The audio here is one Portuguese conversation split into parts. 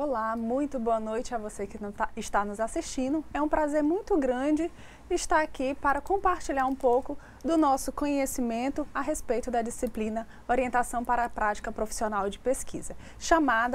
Olá, muito boa noite a você que está nos assistindo. É um prazer muito grande estar aqui para compartilhar um pouco do nosso conhecimento a respeito da disciplina Orientação para a Prática Profissional de Pesquisa,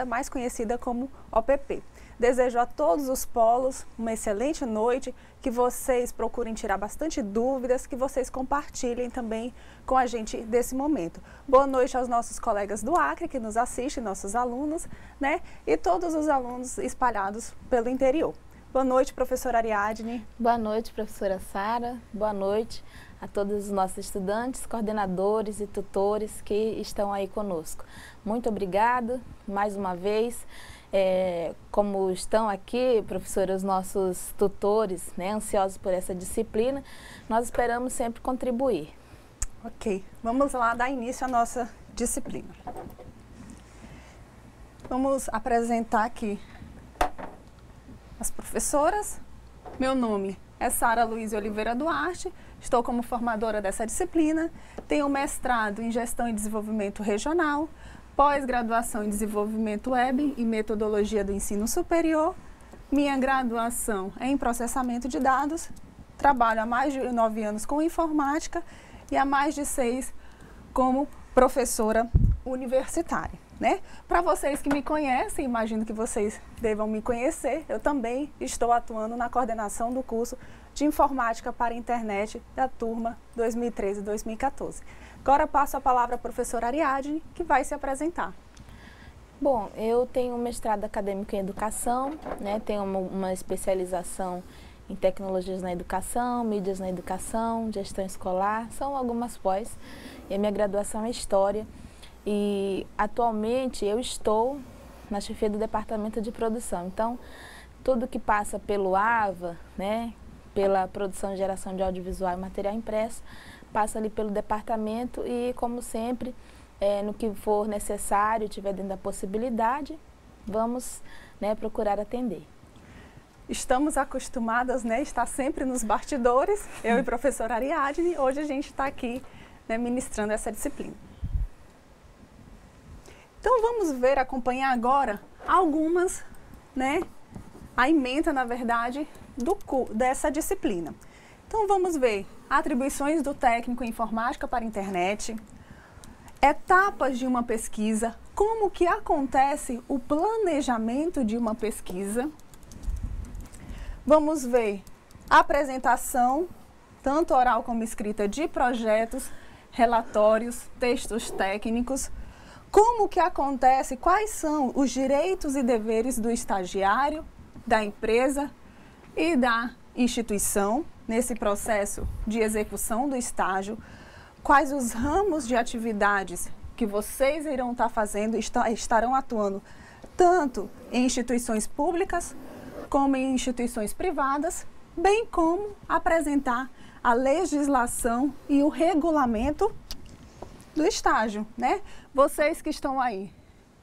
mais conhecida como OPP. Desejo a todos os polos uma excelente noite, que vocês procurem tirar bastante dúvidas, que vocês compartilhem também com a gente desse momento. Boa noite aos nossos colegas do Acre que nos assistem, nossos alunos, né? E todos os alunos espalhados pelo interior. Boa noite, professora Ariadne. Boa noite, professora Sara. Boa noite a todos os nossos estudantes, coordenadores e tutores que estão aí conosco. Muito obrigada mais uma vez. Como estão aqui, professora, os nossos tutores, né, ansiosos por essa disciplina, nós esperamos sempre contribuir. Ok, vamos lá dar início à nossa disciplina. Vamos apresentar aqui as professoras. Meu nome é Sara Luísa Oliveira Duarte, estou como formadora dessa disciplina, tenho mestrado em Gestão e Desenvolvimento Regional, pós-graduação em Desenvolvimento Web e Metodologia do Ensino Superior. Minha graduação é em Processamento de Dados, trabalho há mais de 9 anos com informática e há mais de 6 como professora universitária, né? Para vocês que me conhecem, imagino que vocês devam me conhecer, eu também estou atuando na coordenação do curso de Informática para a Internet da turma 2013-2014. Agora passo a palavra à professora Ariadne, que vai se apresentar. Bom, eu tenho um mestrado acadêmico em Educação, né? Tenho uma especialização em Tecnologias na Educação, Mídias na Educação, Gestão Escolar, são algumas pós, e a minha graduação é História. E atualmente eu estou na chefia do Departamento de Produção, então tudo que passa pelo AVA, né? Pela produção e geração de audiovisual e material impresso, passa ali pelo departamento e, como sempre, no que for necessário, tiver dentro da possibilidade, vamos, né, procurar atender. Estamos acostumadas, né, estar sempre nos bastidores, eu e a professora Ariadne, hoje a gente está aqui, né, ministrando essa disciplina. Então vamos ver, acompanhar agora algumas, né, a ementa, na verdade, dessa disciplina. Então vamos ver atribuições do técnico em informática para a internet, etapas de uma pesquisa, como que acontece o planejamento de uma pesquisa. Vamos ver a apresentação, tanto oral como escrita, de projetos, relatórios, textos técnicos, como que acontece, quais são os direitos e deveres do estagiário, da empresa e da instituição nesse processo de execução do estágio, quais os ramos de atividades que vocês irão estar fazendo, estarão atuando tanto em instituições públicas como em instituições privadas, bem como apresentar a legislação e o regulamento do estágio, né? Vocês que estão aí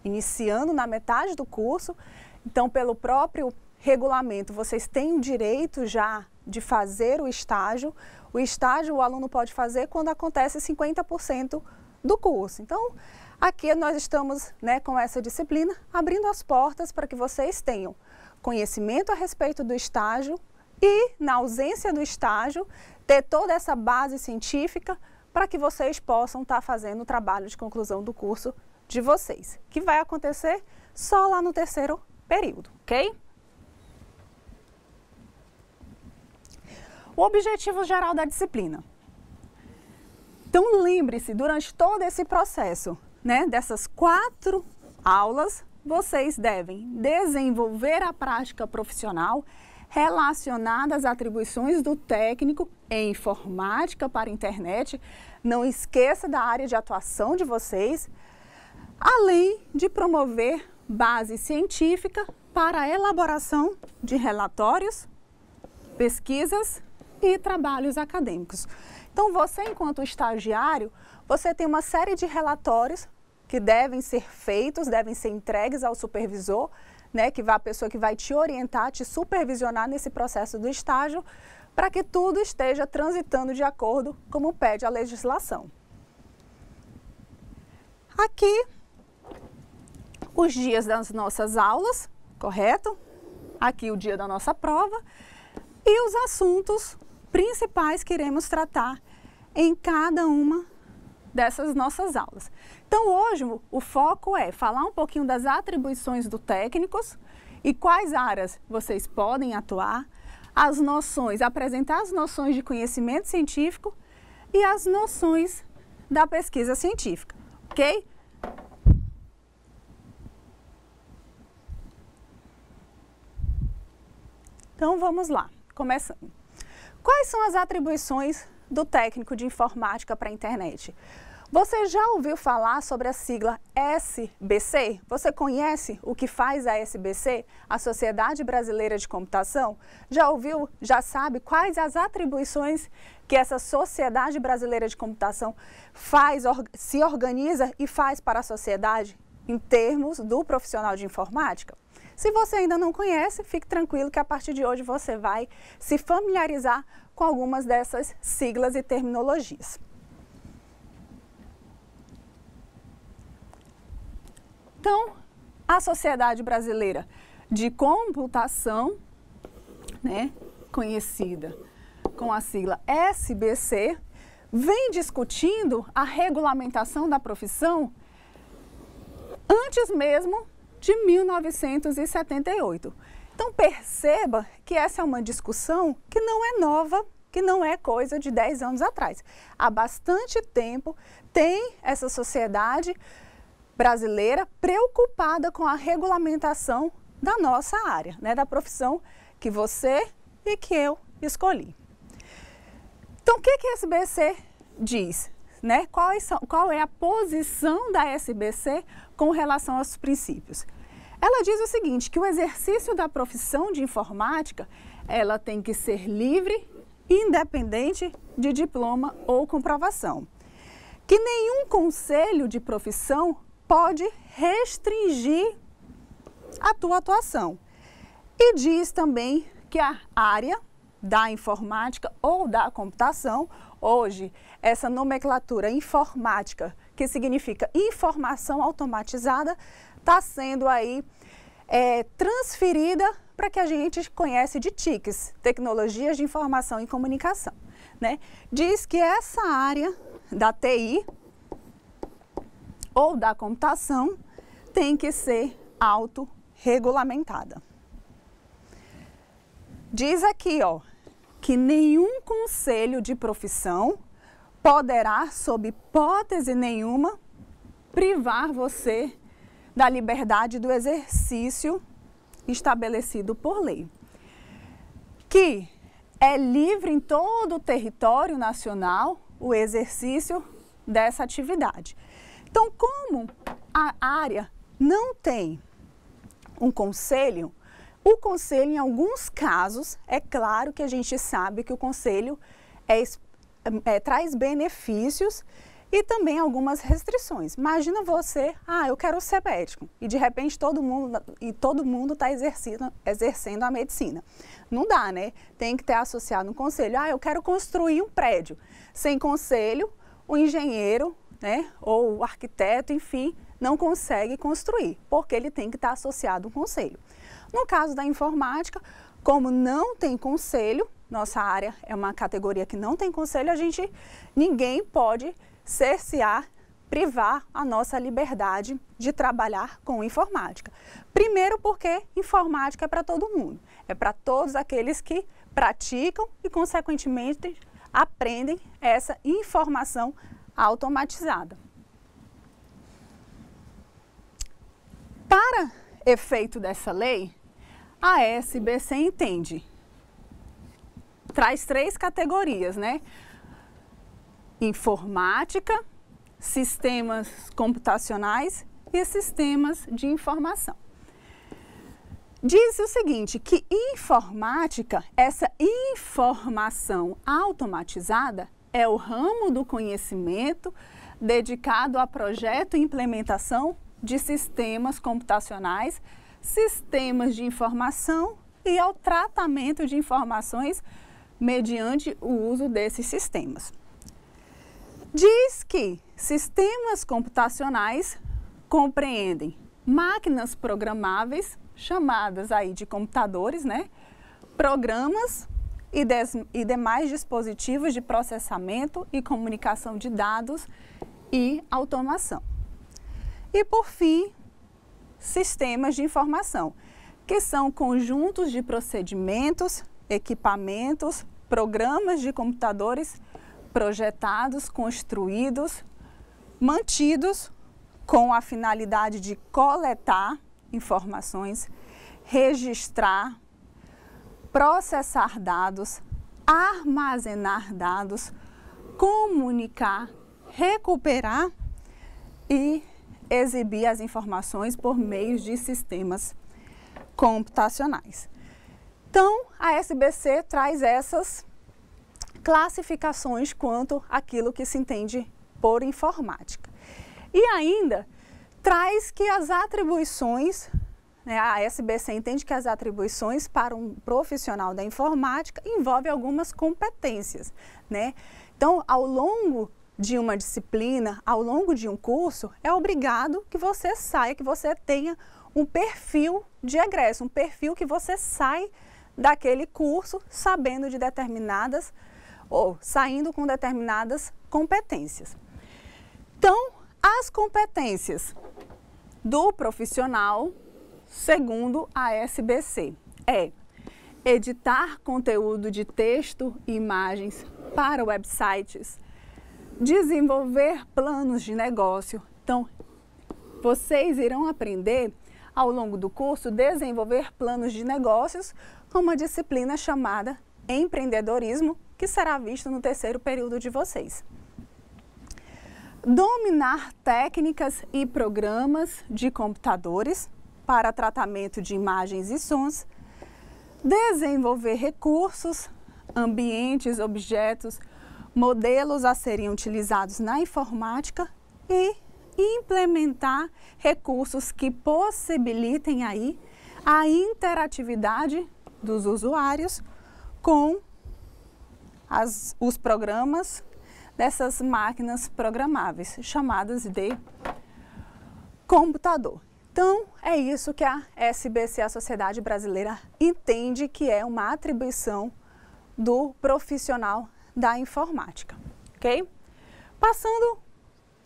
iniciando na metade do curso, então pelo próprio regulamento, vocês têm o direito já de fazer o estágio. O estágio o aluno pode fazer quando acontece 50% do curso. Então, aqui nós estamos, né, com essa disciplina, abrindo as portas para que vocês tenham conhecimento a respeito do estágio e, na ausência do estágio, ter toda essa base científica para que vocês possam estar fazendo o trabalho de conclusão do curso de vocês, que vai acontecer só lá no terceiro período, ok? O objetivo geral da disciplina. Então, lembre-se, durante todo esse processo, né, dessas 4 aulas, vocês devem desenvolver a prática profissional relacionada às atribuições do técnico em informática para a internet. Não esqueça da área de atuação de vocês, além de promover base científica para a elaboração de relatórios, pesquisas e trabalhos acadêmicos. Então, você, enquanto estagiário, você tem uma série de relatórios que devem ser feitos, devem ser entregues ao supervisor, né, a pessoa que vai te orientar, te supervisionar nesse processo do estágio, para que tudo esteja transitando de acordo como pede a legislação. Aqui, os dias das nossas aulas, correto? Aqui o dia da nossa prova e os assuntos principais que iremos tratar em cada uma dessas nossas aulas. Então, hoje o foco é falar um pouquinho das atribuições do técnicos e quais áreas vocês podem atuar, as noções, apresentar as noções de conhecimento científico e as noções da pesquisa científica, ok? Então, vamos lá, começando. Quais são as atribuições do técnico de informática para a internet? Você já ouviu falar sobre a sigla SBC? Você conhece o que faz a SBC, a Sociedade Brasileira de Computação? Já ouviu, já sabe quais as atribuições que essa Sociedade Brasileira de Computação faz, se organiza e faz para a sociedade em termos do profissional de informática? Se você ainda não conhece, fique tranquilo que a partir de hoje você vai se familiarizar com algumas dessas siglas e terminologias. Então, a Sociedade Brasileira de Computação, né, conhecida com a sigla SBC, vem discutindo a regulamentação da profissão antes mesmo de 1978. Então, perceba que essa é uma discussão que não é nova, que não é coisa de 10 anos atrás. Há bastante tempo tem essa sociedade brasileira preocupada com a regulamentação da nossa área, né, da profissão que você e que eu escolhi. Então, o que a SBC diz? Né? Qual é a posição da SBC com relação aos princípios? Ela diz o seguinte, que o exercício da profissão de informática, ela tem que ser livre, independente de diploma ou comprovação. Que nenhum conselho de profissão pode restringir a tua atuação. E diz também que a área da informática ou da computação, hoje, essa nomenclatura informática, que significa informação automatizada, está sendo aí transferida para que a gente conhece de TICs, Tecnologias de Informação e Comunicação, né? Diz que essa área da TI ou da computação tem que ser autorregulamentada. Diz aqui, ó, que nenhum conselho de profissão poderá, sob hipótese nenhuma, privar você da liberdade do exercício estabelecido por lei. Que é livre em todo o território nacional o exercício dessa atividade. Então, como a área não tem um conselho, o conselho, em alguns casos, é claro que a gente sabe que o conselho traz benefícios e também algumas restrições. Imagina você, eu quero ser médico, e de repente todo mundo está exercendo a medicina. Não dá, né? Tem que ter associado um conselho. Eu quero construir um prédio. Sem conselho, o engenheiro, né, ou o arquiteto, enfim, não consegue construir, porque ele tem que estar associado a um conselho. No caso da informática, como não tem conselho, nossa área é uma categoria que não tem conselho, ninguém pode cercear, privar a nossa liberdade de trabalhar com informática. Primeiro porque informática é para todo mundo, é para todos aqueles que praticam e, consequentemente, aprendem essa informação automatizada. Para efeito dessa lei, a SBC traz 3 categorias, né? Informática, sistemas computacionais e sistemas de informação. Diz o seguinte, que informática, essa informação automatizada, é o ramo do conhecimento dedicado a projeto e implementação de sistemas computacionais, sistemas de informação e ao tratamento de informações mediante o uso desses sistemas. Diz que sistemas computacionais compreendem máquinas programáveis, chamadas aí de computadores, né? Programas e demais dispositivos de processamento e comunicação de dados e automação. E, por fim, sistemas de informação, que são conjuntos de procedimentos, equipamentos, programas de computadores projetados, construídos, mantidos com a finalidade de coletar informações, registrar, processar dados, armazenar dados, comunicar, recuperar e exibir as informações por meio de sistemas computacionais. Então, a SBC traz essas classificações quanto àquilo que se entende por informática. E ainda traz que as atribuições, né, a SBC entende que as atribuições para um profissional da informática envolvem algumas competências, né? Então, ao longo de uma disciplina, ao longo de um curso, é obrigado que você saia, que você tenha um perfil de egresso, um perfil que você sai daquele curso sabendo de determinadas ou saindo com determinadas competências. Então, as competências do profissional, segundo a SBC, é editar conteúdo de texto e imagens para websites, desenvolver planos de negócio. Então, vocês irão aprender ao longo do curso desenvolver planos de negócios com uma disciplina chamada empreendedorismo, que será visto no terceiro período de vocês. Dominar técnicas e programas de computadores para tratamento de imagens e sons, desenvolver recursos, ambientes, objetos, modelos a serem utilizados na informática e implementar recursos que possibilitem aí a interatividade dos usuários com os programas dessas máquinas programáveis, chamadas de computador. Então, é isso que a SBC, a Sociedade Brasileira, entende que é uma atribuição do profissional da informática, ok? Passando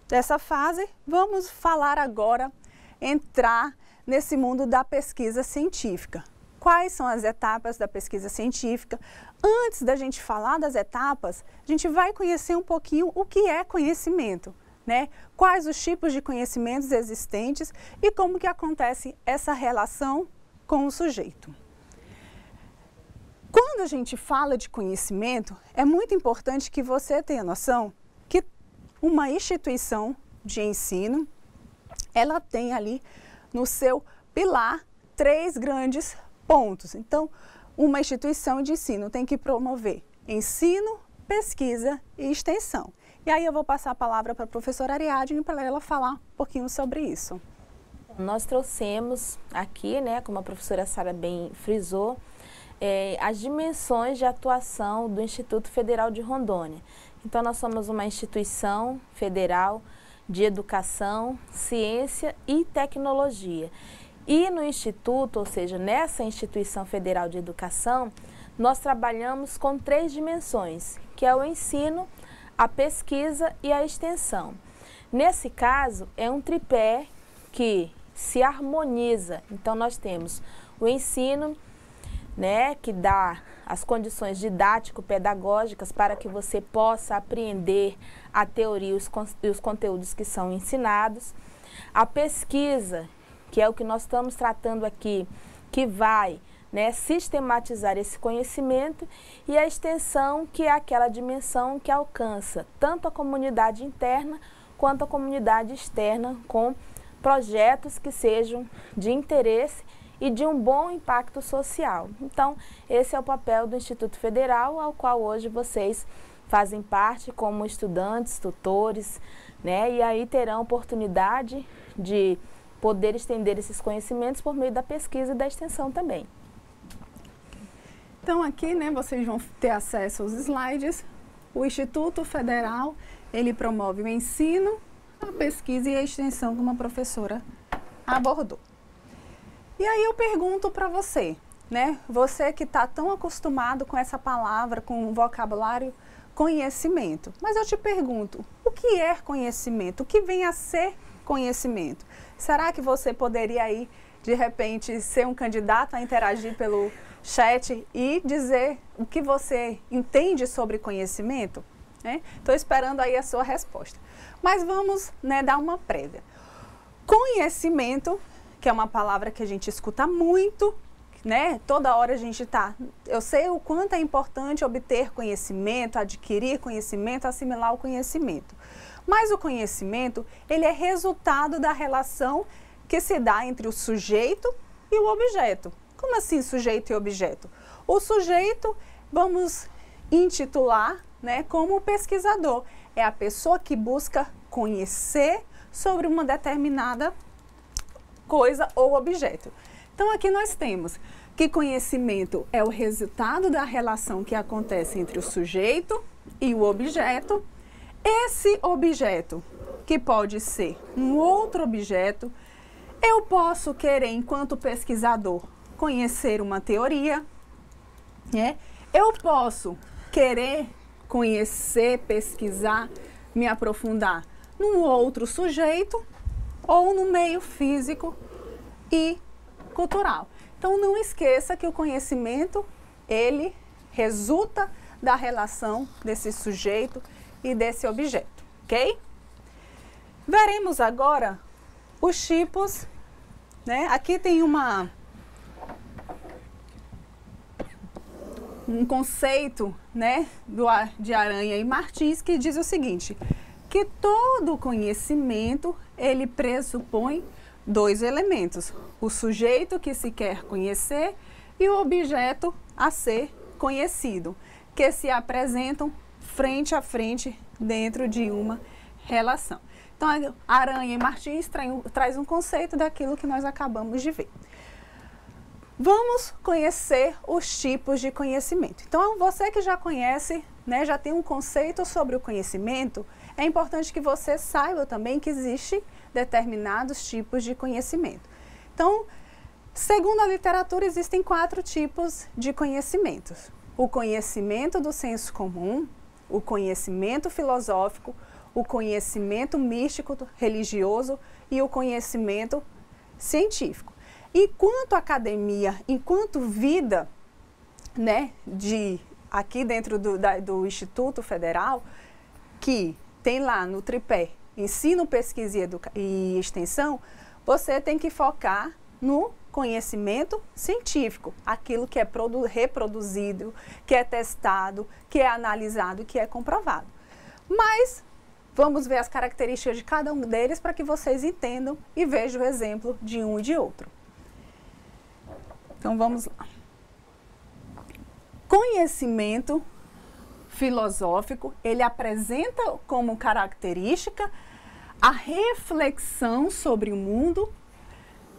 dessa fase, vamos falar agora, entrar nesse mundo da pesquisa científica. Quais são as etapas da pesquisa científica? Antes da gente falar das etapas, a gente vai conhecer um pouquinho o que é conhecimento, né? Quais os tipos de conhecimentos existentes e como que acontece essa relação com o sujeito. Quando a gente fala de conhecimento, é muito importante que você tenha noção que uma instituição de ensino, ela tem ali no seu pilar 3 grandes pontos. Então, uma instituição de ensino tem que promover ensino, pesquisa e extensão. E aí eu vou passar a palavra para a professora Ariadne para ela falar um pouquinho sobre isso. Nós trouxemos aqui, né, como a professora Sara bem frisou, as dimensões de atuação do Instituto Federal de Rondônia. Então, nós somos uma instituição federal de educação, ciência e tecnologia. E no Instituto, ou seja, nessa instituição federal de educação, nós trabalhamos com 3 dimensões, que é o ensino, a pesquisa e a extensão. Nesse caso, é um tripé que se harmoniza. Então, nós temos o ensino, né, que dá as condições didático-pedagógicas para que você possa apreender a teoria e os conteúdos que são ensinados. A pesquisa, que é o que nós estamos tratando aqui, que vai, né, sistematizar esse conhecimento, e a extensão, que é aquela dimensão que alcança tanto a comunidade interna quanto a comunidade externa, com projetos que sejam de interesse e de um bom impacto social. Então, esse é o papel do Instituto Federal, ao qual hoje vocês fazem parte como estudantes, tutores, né, e aí terão oportunidade de poder estender esses conhecimentos por meio da pesquisa e da extensão também. Então aqui, né, vocês vão ter acesso aos slides. O Instituto Federal, ele promove o ensino, a pesquisa e a extensão, como a professora abordou. E aí eu pergunto para você, né? Você que está tão acostumado com essa palavra, com o vocabulário conhecimento. Mas eu te pergunto, o que é conhecimento? O que vem a ser conhecimento? Será que você poderia aí, de repente, ser um candidato a interagir pelo chat e dizer o que você entende sobre conhecimento? Estou esperando aí a sua resposta. Mas vamos, né, dar uma prévia. Conhecimento, que é uma palavra que a gente escuta muito, né? Toda hora a gente está... Eu sei o quanto é importante obter conhecimento, adquirir conhecimento, assimilar o conhecimento. Mas o conhecimento, ele é resultado da relação que se dá entre o sujeito e o objeto. Como assim sujeito e objeto? O sujeito, vamos intitular, né, como pesquisador. É a pessoa que busca conhecer sobre uma determinada coisa ou objeto. Então, aqui nós temos que conhecimento é o resultado da relação que acontece entre o sujeito e o objeto. Esse objeto, que pode ser um outro objeto, eu posso querer, enquanto pesquisador, conhecer uma teoria, né? Eu posso querer conhecer, pesquisar, me aprofundar num outro sujeito ou no meio físico e cultural. Então, não esqueça que o conhecimento, ele resulta da relação desse sujeito e desse objeto, ok? Veremos agora os tipos, né? Aqui tem um conceito, né, de Aranha e Martins, que diz o seguinte, que todo conhecimento, ele pressupõe dois elementos, o sujeito que se quer conhecer e o objeto a ser conhecido, que se apresentam frente a frente dentro de uma relação. Então, Aranha e Martins traz um conceito daquilo que nós acabamos de ver. Vamos conhecer os tipos de conhecimento. Então, você que já conhece, né, já tem um conceito sobre o conhecimento, é importante que você saiba também que existe determinados tipos de conhecimento. Então, segundo a literatura, existem 4 tipos de conhecimentos. O conhecimento do senso comum, o conhecimento filosófico, o conhecimento místico religioso e o conhecimento científico. Enquanto academia, enquanto vida, né, aqui dentro do Instituto Federal, que tem lá no tripé ensino, pesquisa e extensão, você tem que focar no conhecimento científico, aquilo que é reproduzido, que é testado, que é analisado, que é comprovado. Mas vamos ver as características de cada um deles para que vocês entendam e vejam o exemplo de um e de outro. Então vamos lá. Conhecimento filosófico, ele apresenta como característica a reflexão sobre o mundo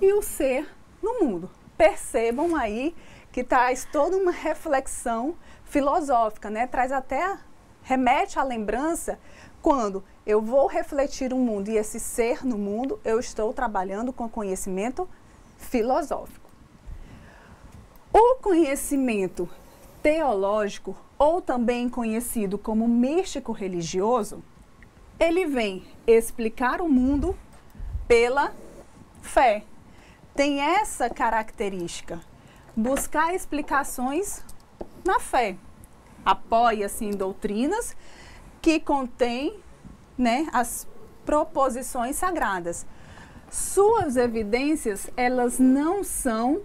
e o ser no mundo. Percebam aí que traz toda uma reflexão filosófica, né? Traz até, remete à lembrança, quando eu vou refletir o mundo e esse ser no mundo, eu estou trabalhando com conhecimento filosófico. O conhecimento teológico, ou também conhecido como místico religioso, ele vem explicar o mundo pela fé. Tem essa característica, buscar explicações na fé. Apoia-se em doutrinas que contêm, né, as proposições sagradas. Suas evidências, elas não são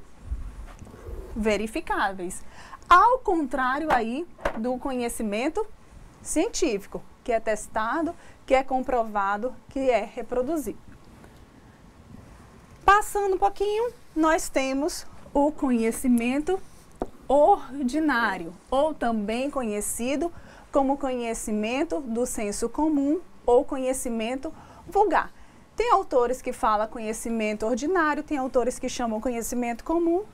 verificáveis. Ao contrário aí do conhecimento científico, que é testado, que é comprovado, que é reproduzido. Passando um pouquinho, nós temos o conhecimento ordinário, ou também conhecido como conhecimento do senso comum ou conhecimento vulgar. Tem autores que falam conhecimento ordinário, tem autores que chamam conhecimento comum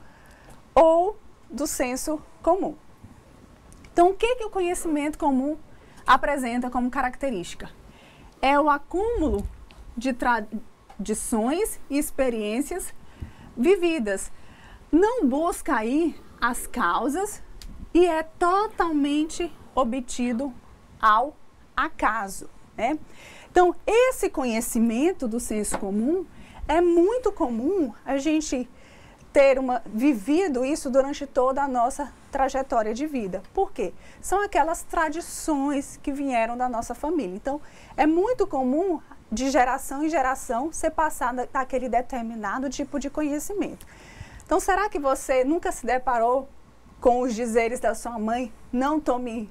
ou do senso comum. Então, o que o conhecimento comum apresenta como característica? É o acúmulo de tradições e experiências vividas. Não busca aí as causas e é totalmente obtido ao acaso, né? Então, esse conhecimento do senso comum é muito comum a gente ter vivido isso durante toda a nossa trajetória de vida. Por quê? São aquelas tradições que vieram da nossa família. Então, é muito comum, de geração em geração, ser passado aquele determinado tipo de conhecimento. Então, será que você nunca se deparou com os dizeres da sua mãe, não tome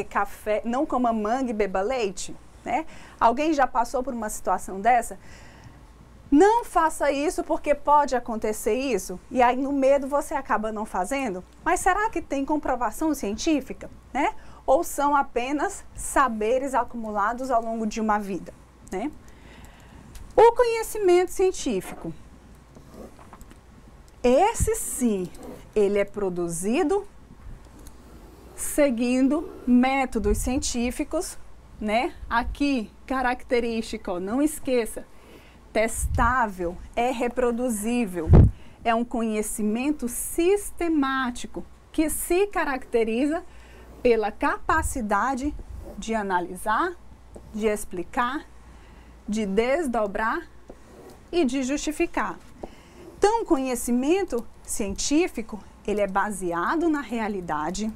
café, não coma manga e beba leite? Né? Alguém já passou por uma situação dessa? Não faça isso porque pode acontecer isso, e aí no medo você acaba não fazendo. Mas será que tem comprovação científica, né? Ou são apenas saberes acumulados ao longo de uma vida, né? O conhecimento científico, esse sim, ele é produzido seguindo métodos científicos, né? Aqui, característica, ó, não esqueça, testável, é reproduzível, é um conhecimento sistemático que se caracteriza pela capacidade de analisar, de explicar, de desdobrar e de justificar. Então, o conhecimento científico, ele é baseado na realidade,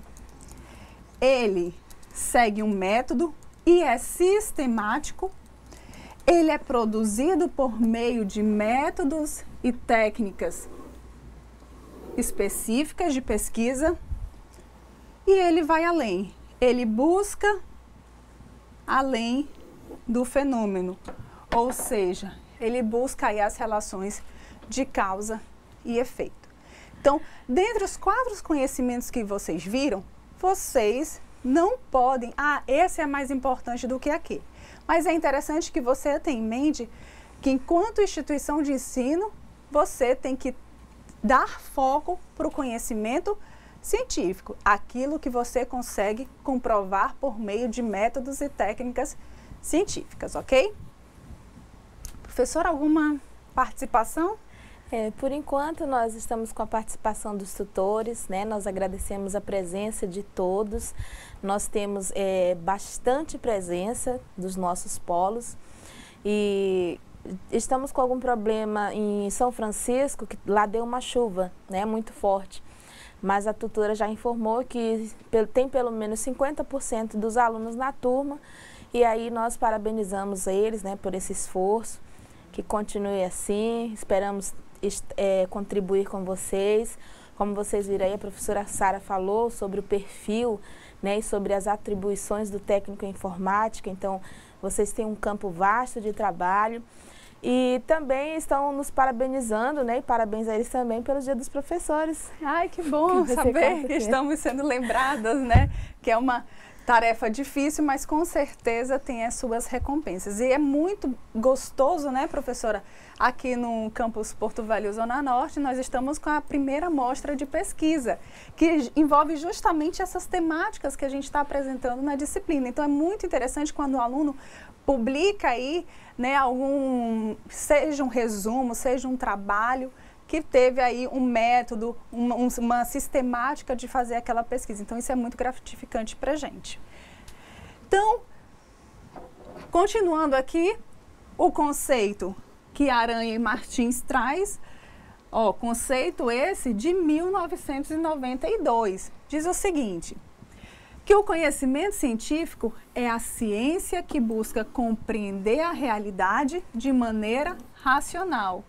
ele segue um método e é sistemático. Ele é produzido por meio de métodos e técnicas específicas de pesquisa e ele vai além. Ele busca além do fenômeno, ou seja, ele busca aí as relações de causa e efeito. Então, dentre os 4 conhecimentos que vocês viram, vocês não podem, esse é mais importante do que aquele. Mas é interessante que você tenha em mente que, enquanto instituição de ensino, você tem que dar foco para o conhecimento científico, aquilo que você consegue comprovar por meio de métodos e técnicas científicas, ok? Professora, alguma participação? Por enquanto, nós estamos com a participação dos tutores, né? Nós agradecemos a presença de todos. Nós temos bastante presença dos nossos polos e estamos com algum problema em São Francisco, que lá deu uma chuva, né, muito forte. Mas a tutora já informou que tem pelo menos 50% dos alunos na turma e aí nós parabenizamos eles, né, por esse esforço, que continue assim, esperamos contribuir com vocês. Como vocês viram aí, a professora Sara falou sobre o perfil, né, e sobre as atribuições do técnico em informática. Então, vocês têm um campo vasto de trabalho e também estão nos parabenizando, né, e parabéns a eles também pelo Dia dos Professores. Ai, que bom saber que estamos sendo lembradas, né, que é uma tarefa difícil, mas com certeza tem as suas recompensas. E é muito gostoso, né, professora? Aqui no campus Porto Velho, Zona Norte, nós estamos com a primeira mostra de pesquisa, que envolve justamente essas temáticas que a gente está apresentando na disciplina. Então, é muito interessante quando o aluno publica aí, né, seja um resumo, seja um trabalho, que teve aí um método, uma sistemática de fazer aquela pesquisa. Então, isso é muito gratificante para a gente. Então, continuando aqui, o conceito que Aranha e Martins traz, conceito esse de 1992, diz o seguinte, que o conhecimento científico é a ciência que busca compreender a realidade de maneira racional,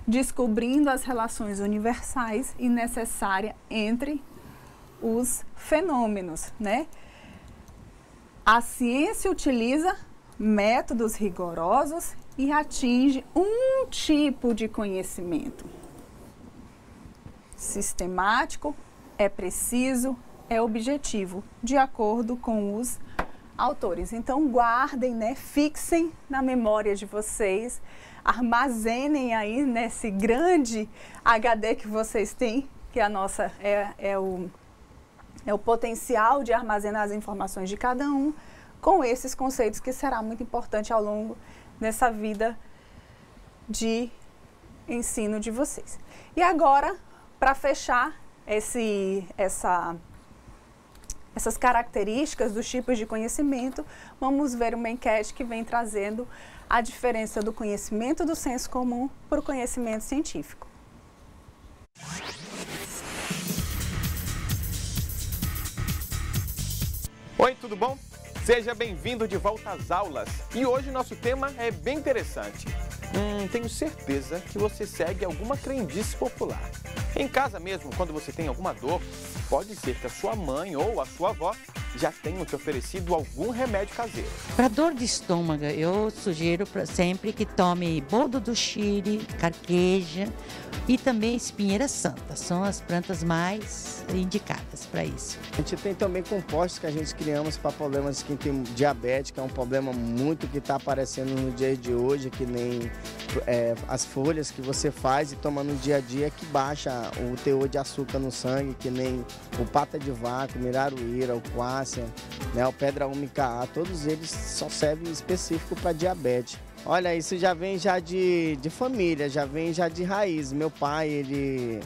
descobrindo as relações universais e necessárias entre os fenômenos, né? A ciência utiliza métodos rigorosos e atinge um tipo de conhecimento. Sistemático, é preciso, é objetivo, de acordo com os autores. Então, guardem, né? Fixem na memória de vocês, armazenem aí nesse grande HD que vocês têm, que a nossa é o potencial de armazenar as informações de cada um, com esses conceitos que será muito importante ao longo dessa vida de ensino de vocês. E agora, para fechar essas características dos tipos de conhecimento, vamos ver uma enquete que vem trazendo a diferença do conhecimento do senso comum para o conhecimento científico. Oi, tudo bom? Seja bem-vindo de volta às aulas. E hoje nosso tema é bem interessante. Tenho certeza que você segue alguma crendice popular. Em casa mesmo, quando você tem alguma dor, pode ser que a sua mãe ou a sua avó já tenham te oferecido algum remédio caseiro. Para dor de estômago, eu sugiro sempre que tome boldo do Chile, carqueja e também espinheira santa. São as plantas mais indicadas para isso. A gente tem também compostos que a gente criamos para problemas de quem tem diabetes, que é um problema muito que está aparecendo no dia de hoje, que nem as folhas que você faz e toma no dia a dia, que baixa o teor de açúcar no sangue, que nem o pata de vaca, o miraruíra, o quácia, né, o pedra úmica A, todos eles só servem específico para diabetes. Olha, isso já vem já de família, já vem já de raiz. Meu pai, ele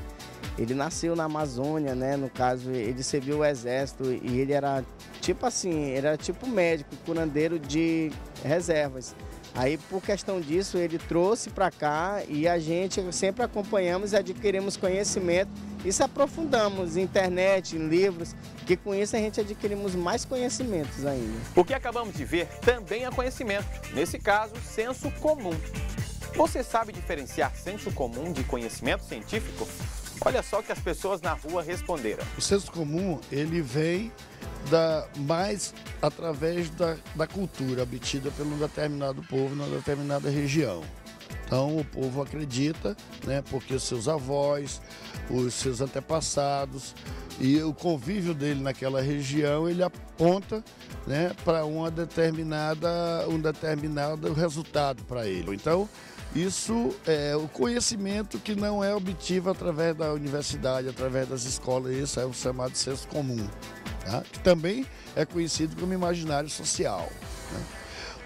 nasceu na Amazônia, né? No caso, ele serviu o exército e ele era tipo assim, era tipo médico, curandeiro de reservas. Aí, por questão disso, ele trouxe para cá e a gente sempre acompanhamos e adquirimos conhecimento e se aprofundamos em internet, em livros, que com isso a gente adquirimos mais conhecimentos ainda. O que acabamos de ver também é conhecimento, nesse caso, senso comum. Você sabe diferenciar senso comum de conhecimento científico? Olha só o que as pessoas na rua responderam. O senso comum, ele vem mais através da cultura obtida por um determinado povo, numa determinada região. Então o povo acredita, né, porque os seus avós, os seus antepassados e o convívio dele naquela região, ele aponta, né, para um determinado resultado para ele. Então, isso é o conhecimento que não é obtido através da universidade, através das escolas, isso é o chamado senso comum, tá? Que também é conhecido como imaginário social, né?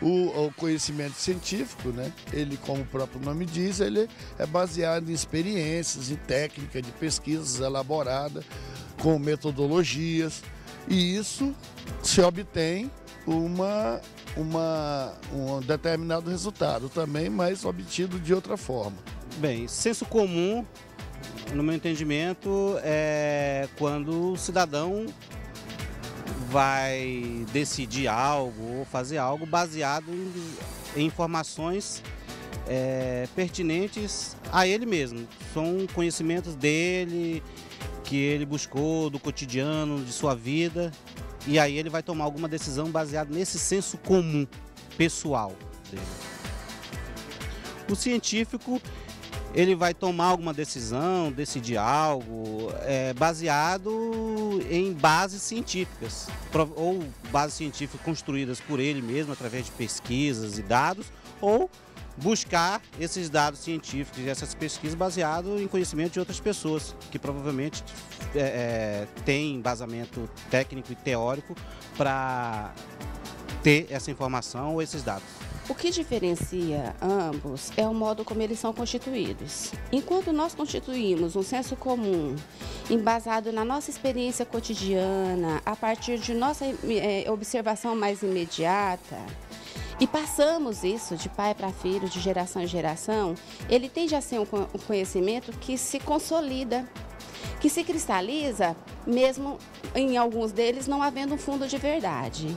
O conhecimento científico, né, ele, como o próprio nome diz, ele é baseado em experiências e técnicas de pesquisas elaboradas com metodologias, e isso se obtém um determinado resultado também, mas obtido de outra forma. Bem, senso comum, no meu entendimento, é quando o cidadão vai decidir algo ou fazer algo baseado em informações pertinentes a ele mesmo. São conhecimentos dele, que ele buscou do cotidiano, de sua vida, e aí ele vai tomar alguma decisão baseada nesse senso comum pessoal dele. O científico, ele vai tomar alguma decisão, decidir algo baseado em bases científicas, ou bases científicas construídas por ele mesmo através de pesquisas e dados, ou buscar esses dados científicos e essas pesquisas baseados em conhecimento de outras pessoas, que provavelmente têm embasamento técnico e teórico para ter essa informação ou esses dados. O que diferencia ambos é o modo como eles são constituídos. Enquanto nós constituímos um senso comum embasado na nossa experiência cotidiana, a partir de nossa observação mais imediata, e passamos isso de pai para filho, de geração em geração, ele tende a ser um conhecimento que se consolida, que se cristaliza, mesmo em alguns deles não havendo um fundo de verdade.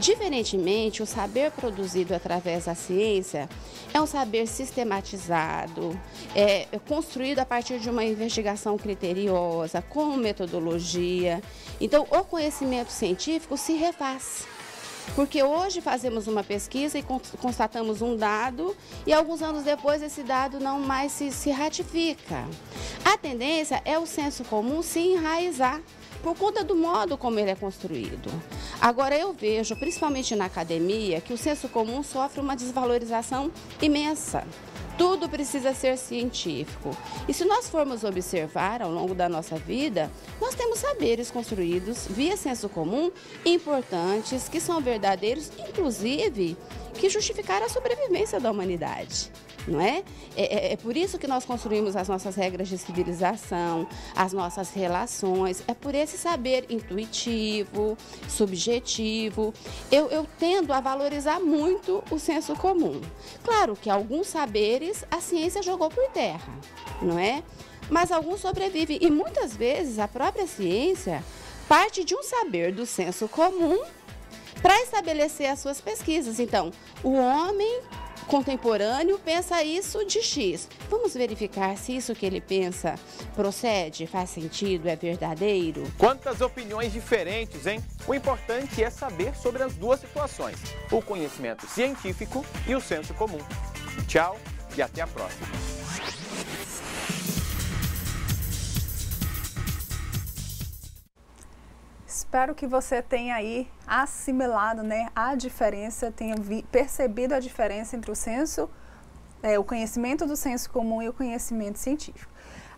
Diferentemente, o saber produzido através da ciência é um saber sistematizado, construído a partir de uma investigação criteriosa, com metodologia. Então, o conhecimento científico se refaz. Porque hoje fazemos uma pesquisa e constatamos um dado e alguns anos depois esse dado não mais se ratifica. A tendência é o senso comum se enraizar por conta do modo como ele é construído. Agora eu vejo, principalmente na academia, que o senso comum sofre uma desvalorização imensa. Tudo precisa ser científico. E se nós formos observar ao longo da nossa vida, nós temos saberes construídos via senso comum importantes, que são verdadeiros, inclusive, que justificaram a sobrevivência da humanidade. não é? É por isso que nós construímos as nossas regras de civilização, as nossas relações, é por esse saber intuitivo, subjetivo. Eu tendo a valorizar muito o senso comum. Claro que alguns saberes a ciência jogou por terra, não é? Mas alguns sobrevivem e muitas vezes a própria ciência parte de um saber do senso comum para estabelecer as suas pesquisas. Então, o homem contemporâneo pensa isso de X. Vamos verificar se isso que ele pensa procede, faz sentido, é verdadeiro? Quantas opiniões diferentes, hein? O importante é saber sobre as duas situações, o conhecimento científico e o senso comum. Tchau e até a próxima. Espero que você tenha aí assimilado, né, a diferença, tenha percebido a diferença entre o conhecimento do senso comum e o conhecimento científico.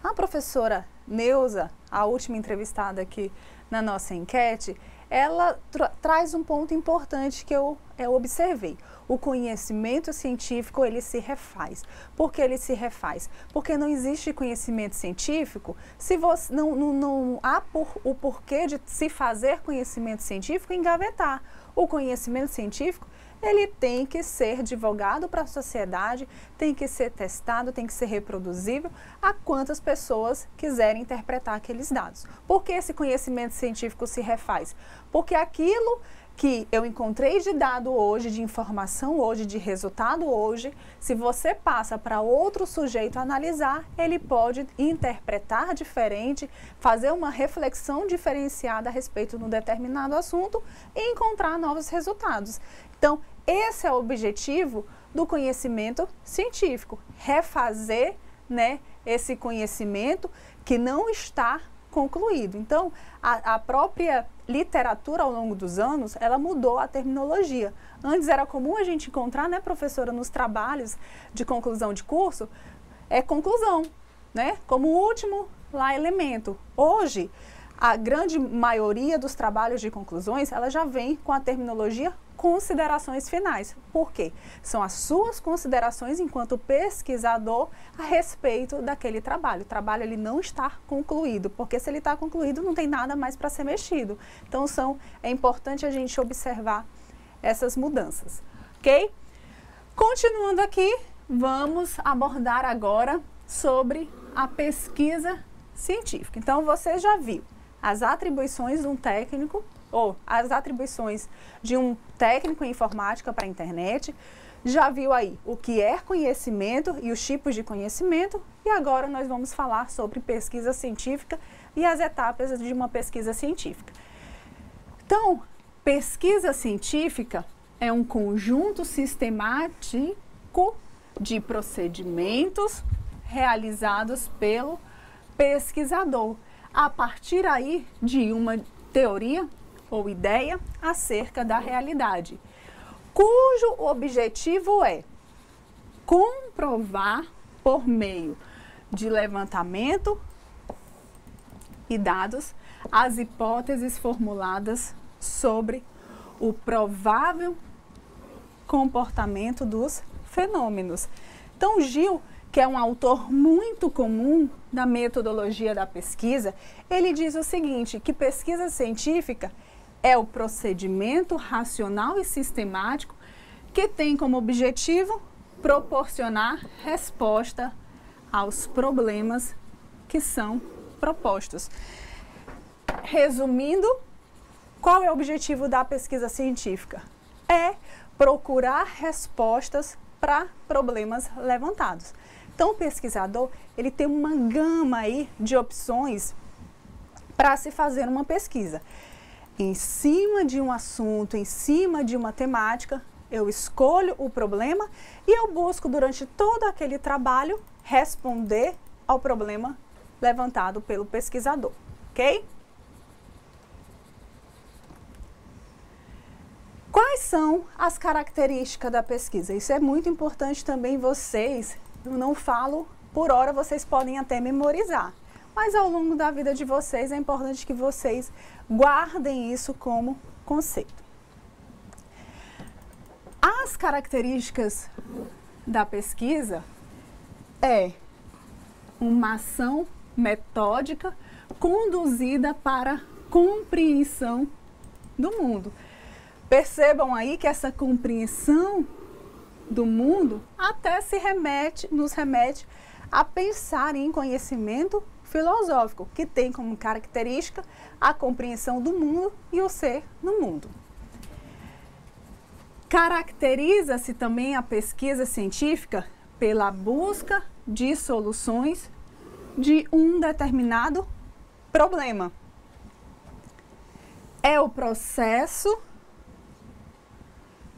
A professora Neuza, a última entrevistada aqui na nossa enquete, ela traz um ponto importante que eu observei. O conhecimento científico, ele se refaz. Por que ele se refaz? Porque não existe conhecimento científico se você não há o porquê de se fazer conhecimento científico e engavetar. O conhecimento científico, ele tem que ser divulgado para a sociedade, tem que ser testado, tem que ser reproduzível a quantas pessoas quiserem interpretar aqueles dados. Por que esse conhecimento científico se refaz? Porque aquilo que eu encontrei de dado hoje, de informação hoje, de resultado hoje, se você passa para outro sujeito analisar, ele pode interpretar diferente, fazer uma reflexão diferenciada a respeito de um determinado assunto e encontrar novos resultados. Então, esse é o objetivo do conhecimento científico, refazer, né, esse conhecimento que não está concluído. Então, a própria literatura ao longo dos anos, ela mudou a terminologia. Antes era comum a gente encontrar, né, professora, nos trabalhos de conclusão de curso, conclusão, né, como último lá elemento. Hoje, a grande maioria dos trabalhos de conclusões, ela já vem com a terminologia considerações finais. Por quê? São as suas considerações enquanto pesquisador a respeito daquele trabalho. O trabalho ele não está concluído, porque se ele está concluído não tem nada mais para ser mexido. Então é importante a gente observar essas mudanças, ok? Continuando aqui, vamos abordar agora sobre a pesquisa científica. Então você já viu as atribuições de um técnico ou as atribuições de um técnico em informática para a internet, já viu aí o que é conhecimento e os tipos de conhecimento, e agora nós vamos falar sobre pesquisa científica e as etapas de uma pesquisa científica. Então, pesquisa científica é um conjunto sistemático de procedimentos realizados pelo pesquisador, a partir aí de uma teoria ou ideia acerca da realidade, cujo objetivo é comprovar por meio de levantamento e dados as hipóteses formuladas sobre o provável comportamento dos fenômenos. Então, Gil, que é um autor muito comum da metodologia da pesquisa, ele diz o seguinte, que pesquisa científica é o procedimento racional e sistemático que tem como objetivo proporcionar resposta aos problemas que são propostos. Resumindo, qual é o objetivo da pesquisa científica? É procurar respostas para problemas levantados. Então, o pesquisador, ele tem uma gama aí de opções para se fazer uma pesquisa. Em cima de um assunto, em cima de uma temática, eu escolho o problema e eu busco durante todo aquele trabalho responder ao problema levantado pelo pesquisador, ok? Quais são as características da pesquisa? Isso é muito importante também vocês, eu não falo por hora, vocês podem até memorizar. Mas ao longo da vida de vocês é importante que vocês guardem isso como conceito. As características da pesquisa é uma ação metódica conduzida para compreensão do mundo. Percebam aí que essa compreensão do mundo até nos remete a pensar em conhecimento filosófico, que tem como característica a compreensão do mundo e o ser no mundo. Caracteriza-se também a pesquisa científica pela busca de soluções de um determinado problema. É o processo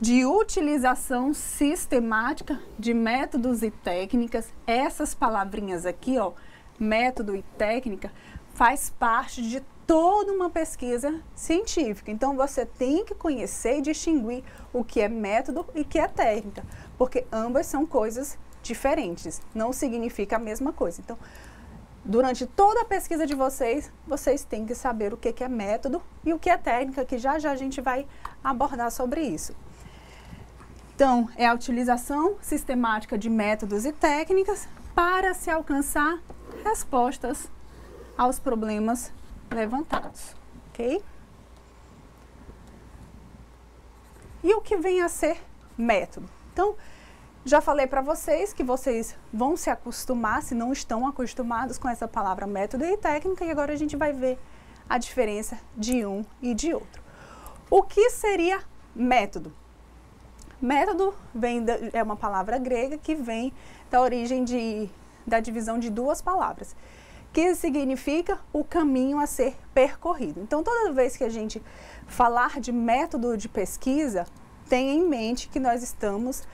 de utilização sistemática de métodos e técnicas. Essas palavrinhas aqui, ó, método e técnica, faz parte de toda uma pesquisa científica. Então, você tem que conhecer e distinguir o que é método e o que é técnica, porque ambas são coisas diferentes, não significa a mesma coisa. Então, durante toda a pesquisa de vocês, vocês têm que saber o que é método e o que é técnica, que já já a gente vai abordar sobre isso. Então, é a utilização sistemática de métodos e técnicas para se alcançar respostas aos problemas levantados, ok? E o que vem a ser método? Então, já falei para vocês que vocês vão se acostumar, se não estão acostumados com essa palavra método e técnica, e agora a gente vai ver a diferença de um e de outro. O que seria método? Método é uma palavra grega que vem da origem da divisão de duas palavras, que significa o caminho a ser percorrido. Então, toda vez que a gente falar de método de pesquisa, tenha em mente que nós estamos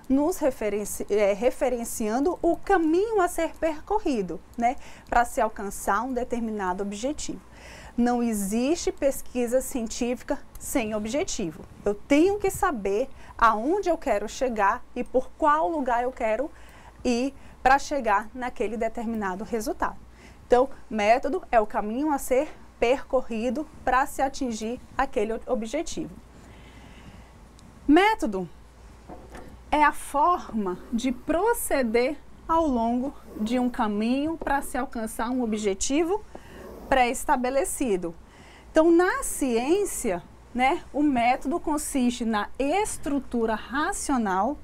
nos referenciando o caminho a ser percorrido, né, para se alcançar um determinado objetivo. Não existe pesquisa científica sem objetivo. Eu tenho que saber aonde eu quero chegar e por qual lugar eu quero ir para chegar naquele determinado resultado. Então, método é o caminho a ser percorrido para se atingir aquele objetivo. Método é a forma de proceder ao longo de um caminho para se alcançar um objetivo pré-estabelecido. Então, na ciência, né, o método consiste na estrutura racional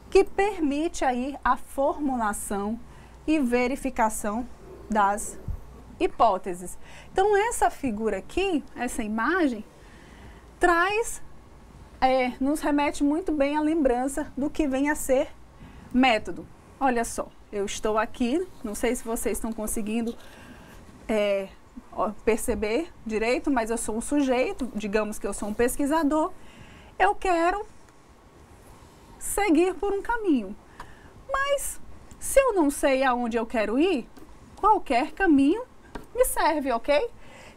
que permite aí a formulação e verificação das hipóteses. Então, essa figura aqui, essa imagem, nos remete muito bem à lembrança do que vem a ser método. Olha só, eu estou aqui, não sei se vocês estão conseguindo perceber direito, mas eu sou um sujeito, digamos que eu sou um pesquisador, eu quero seguir por um caminho. Mas, se eu não sei aonde eu quero ir, qualquer caminho me serve, ok?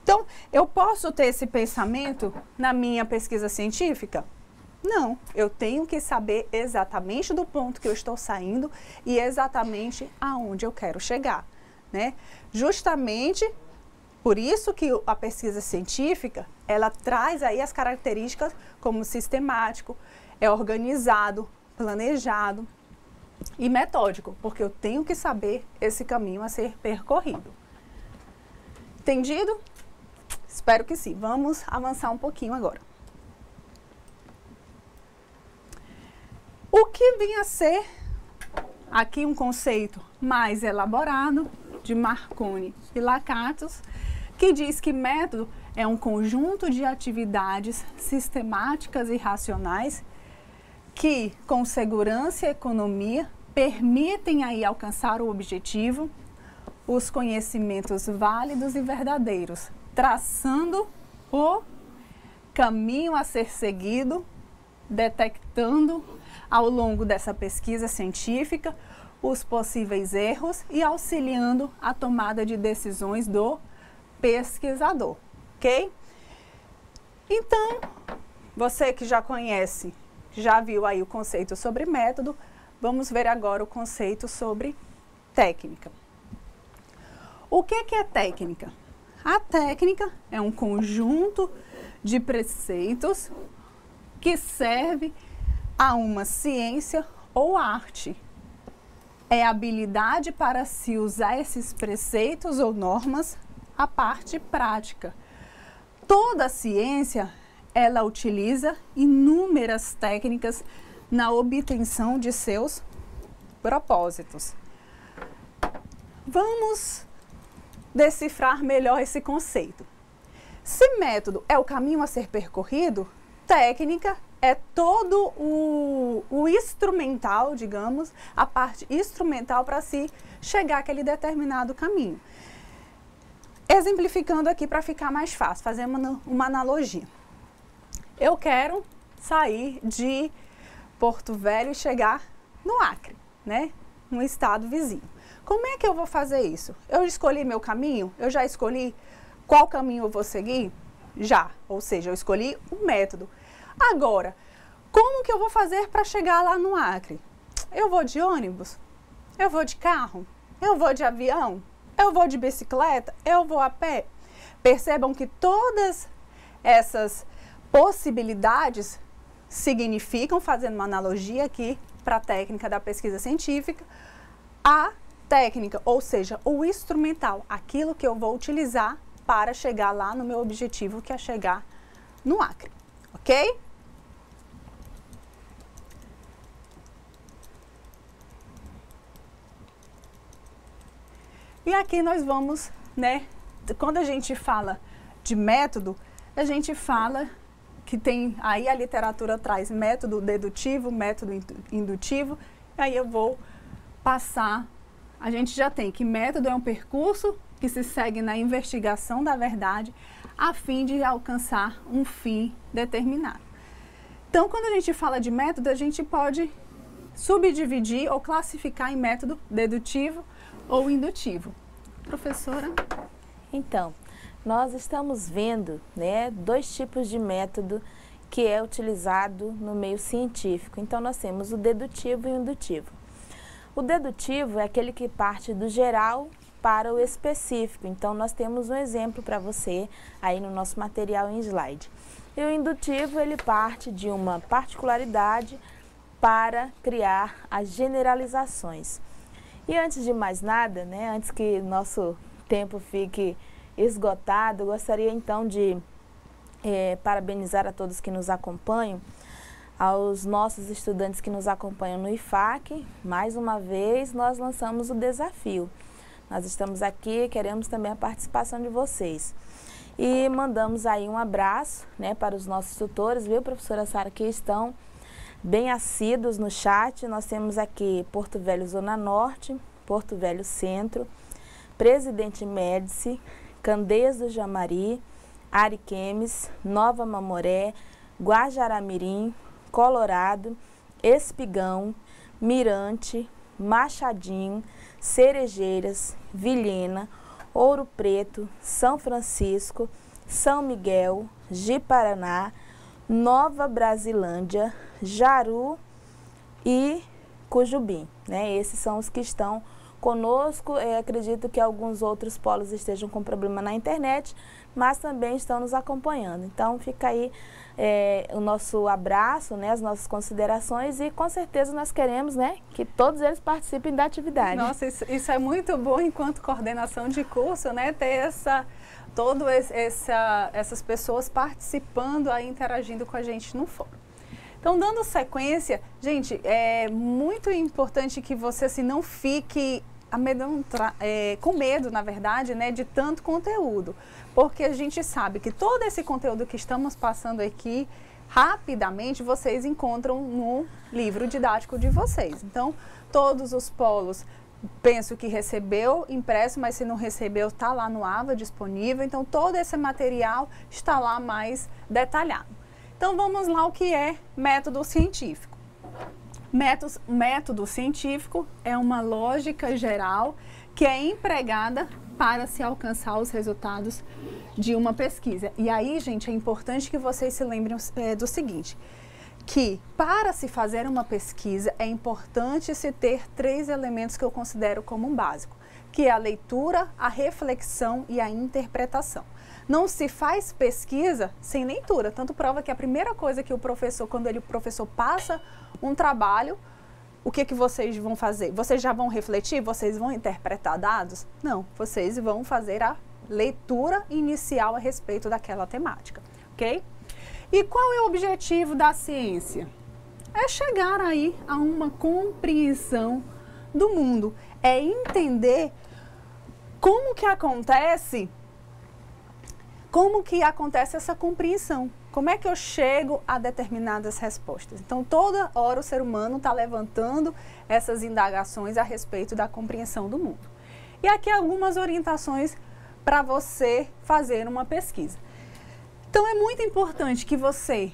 Então, eu posso ter esse pensamento na minha pesquisa científica? Não, eu tenho que saber exatamente do ponto que eu estou saindo e exatamente aonde eu quero chegar, né? Justamente por isso que a pesquisa científica, ela traz aí as características como sistemático, é organizado, planejado e metódico, porque eu tenho que saber esse caminho a ser percorrido. Entendido? Espero que sim. Vamos avançar um pouquinho agora. O que vem a ser aqui um conceito mais elaborado de Marconi e Lakatos, que diz que método é um conjunto de atividades sistemáticas e racionais que, com segurança e economia, permitem aí alcançar o objetivo, os conhecimentos válidos e verdadeiros, traçando o caminho a ser seguido, detectando ao longo dessa pesquisa científica os possíveis erros e auxiliando a tomada de decisões do pesquisador, ok? Então, você que já conhece, já viu aí o conceito sobre método, vamos ver agora o conceito sobre técnica. O que é técnica? A técnica é um conjunto de preceitos que serve a uma ciência ou arte é a habilidade para se usar esses preceitos ou normas, a parte prática. Toda a ciência, ela utiliza inúmeras técnicas na obtenção de seus propósitos. Vamos decifrar melhor esse conceito. Se método é o caminho a ser percorrido, técnica é todo o instrumental, digamos, a parte instrumental para se chegar àquele determinado caminho. Exemplificando aqui para ficar mais fácil, fazendo uma analogia. Eu quero sair de Porto Velho e chegar no Acre, né? No estado vizinho. Como é que eu vou fazer isso? Eu escolhi meu caminho? Eu já escolhi qual caminho eu vou seguir? Já, ou seja, eu escolhi o método. Agora, como que eu vou fazer para chegar lá no Acre? Eu vou de ônibus? Eu vou de carro? Eu vou de avião? Eu vou de bicicleta? Eu vou a pé? Percebam que todas essas possibilidades significam, fazendo uma analogia aqui para a técnica da pesquisa científica, a técnica, ou seja, o instrumental, aquilo que eu vou utilizar para chegar lá no meu objetivo, que é chegar no Acre, ok? E aqui nós vamos, né, quando a gente fala de método, a gente fala que tem, aí a literatura traz método dedutivo, método indutivo, e aí eu vou passar, a gente já tem que método é um percurso que se segue na investigação da verdade a fim de alcançar um fim determinado. Então, quando a gente fala de método, a gente pode subdividir ou classificar em método dedutivo ou indutivo. Professora? Então, nós estamos vendo, né, dois tipos de método que é utilizado no meio científico. Então, nós temos o dedutivo e o indutivo. O dedutivo é aquele que parte do geral para o específico. Então, nós temos um exemplo para você aí no nosso material em slide. E o indutivo, ele parte de uma particularidade para criar as generalizações. E antes de mais nada, né, antes que nosso tempo fique esgotado, eu gostaria então de parabenizar a todos que nos acompanham, aos nossos estudantes que nos acompanham no IFAC. Mais uma vez, nós lançamos o desafio. Nós estamos aqui, queremos também a participação de vocês. E mandamos aí um abraço, né, para os nossos tutores, viu, professora Sara, que estão bem assíduos no chat. Nós temos aqui Porto Velho Zona Norte, Porto Velho Centro, Presidente Médici, Candeias do Jamari, Ariquemes, Nova Mamoré, Guajará-Mirim, Colorado, Espigão, Mirante, Machadinho, Cerejeiras, Vilhena, Ouro Preto, São Francisco, São Miguel, Ji-Paraná, Nova Brasilândia, Jaru e Cujubim, né? Esses são os que estão conosco. Acredito que alguns outros polos estejam com problema na internet, mas também estão nos acompanhando. Então, fica aí o nosso abraço, né, as nossas considerações, e com certeza nós queremos, né, que todos eles participem da atividade. Nossa, isso é muito bom enquanto coordenação de curso, né, ter essas pessoas participando, aí, interagindo com a gente no fórum. Então, dando sequência, gente, é muito importante que você assim, não fique com medo, na verdade, né, de tanto conteúdo. Porque a gente sabe que todo esse conteúdo que estamos passando aqui, rapidamente, vocês encontram no livro didático de vocês. Então, todos os polos, penso que recebeu impresso, mas se não recebeu, está lá no AVA disponível. Então, todo esse material está lá mais detalhado. Então, vamos lá o que é método científico. Método científico é uma lógica geral que é empregada para se alcançar os resultados de uma pesquisa. E aí, gente, é importante que vocês se lembrem do seguinte, que para se fazer uma pesquisa é importante se ter 3 elementos que eu considero como um básico, que é a leitura, a reflexão e a interpretação. Não se faz pesquisa sem leitura, tanto prova que a primeira coisa que o professor, quando o professor passa um trabalho, o que vocês vão fazer? Vocês já vão refletir? Vocês vão interpretar dados? Não, vocês vão fazer a leitura inicial a respeito daquela temática, ok? E qual é o objetivo da ciência? É chegar aí a uma compreensão do mundo, é entender como que acontece essa compreensão. Como é que eu chego a determinadas respostas? Então, toda hora o ser humano está levantando essas indagações a respeito da compreensão do mundo. E aqui algumas orientações para você fazer uma pesquisa. Então, é muito importante que você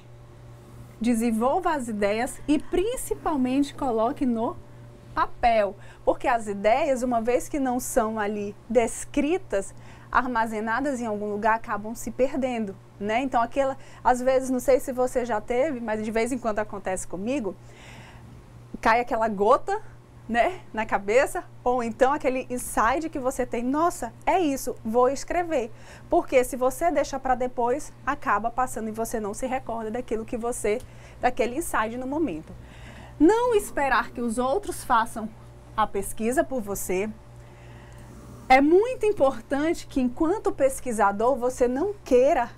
desenvolva as ideias e principalmente coloque no papel, porque as ideias, uma vez que não são ali descritas, armazenadas em algum lugar, acabam se perdendo, né? Então, às vezes, não sei se você já teve, mas de vez em quando acontece comigo, cai aquela gota, né, na cabeça, ou então aquele insight que você tem, nossa, é isso, vou escrever. Porque se você deixa para depois, acaba passando e você não se recorda daquele insight no momento. Não esperar que os outros façam a pesquisa por você. É muito importante que, enquanto pesquisador, você não queira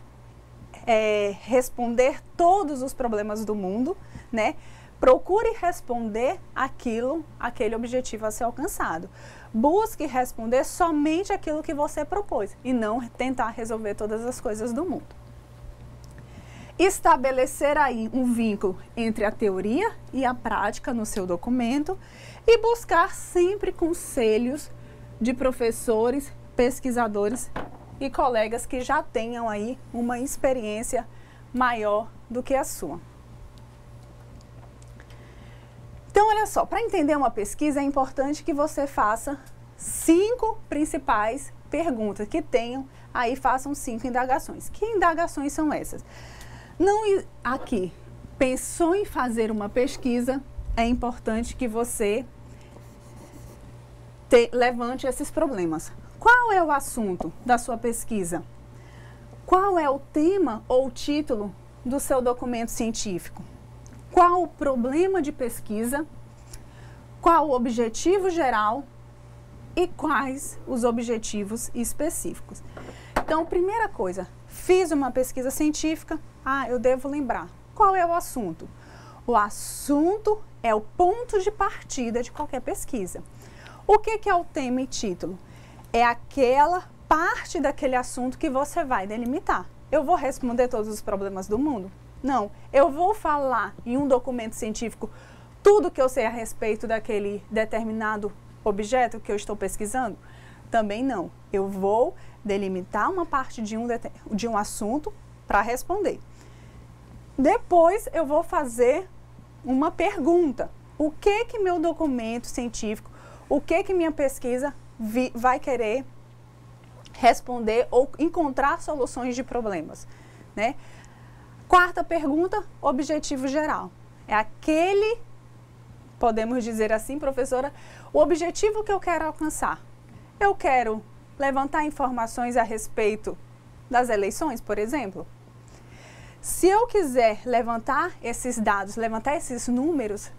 responder todos os problemas do mundo, né? Procure responder aquele objetivo a ser alcançado. Busque responder somente aquilo que você propôs e não tentar resolver todas as coisas do mundo. Estabelecer aí um vínculo entre a teoria e a prática no seu documento e buscar sempre conselhos de professores, pesquisadores e colegas que já tenham aí uma experiência maior do que a sua. Então, olha só, para entender uma pesquisa é importante que você faça 5 principais perguntas, façam 5 indagações. Que indagações são essas? Aqui, pensou em fazer uma pesquisa, é importante que você levante esses problemas. Qual é o assunto da sua pesquisa? Qual é o tema ou título do seu documento científico? Qual o problema de pesquisa? Qual o objetivo geral? E quais os objetivos específicos? Então, primeira coisa, fiz uma pesquisa científica, eu devo lembrar. Qual é o assunto? O assunto é o ponto de partida de qualquer pesquisa. O que é o tema e título? É aquela parte daquele assunto que você vai delimitar. Eu vou responder todos os problemas do mundo? Não. Eu vou falar em um documento científico tudo que eu sei a respeito daquele determinado objeto que eu estou pesquisando? Também não. Eu vou delimitar uma parte de um assunto para responder. Depois eu vou fazer uma pergunta. O que meu documento científico, o que minha pesquisa vai querer responder ou encontrar soluções de problemas, né? Quarta pergunta, objetivo geral. É aquele, podemos dizer assim, professora, o objetivo que eu quero alcançar. Eu quero levantar informações a respeito das eleições, por exemplo. Se eu quiser levantar esses dados, levantar esses números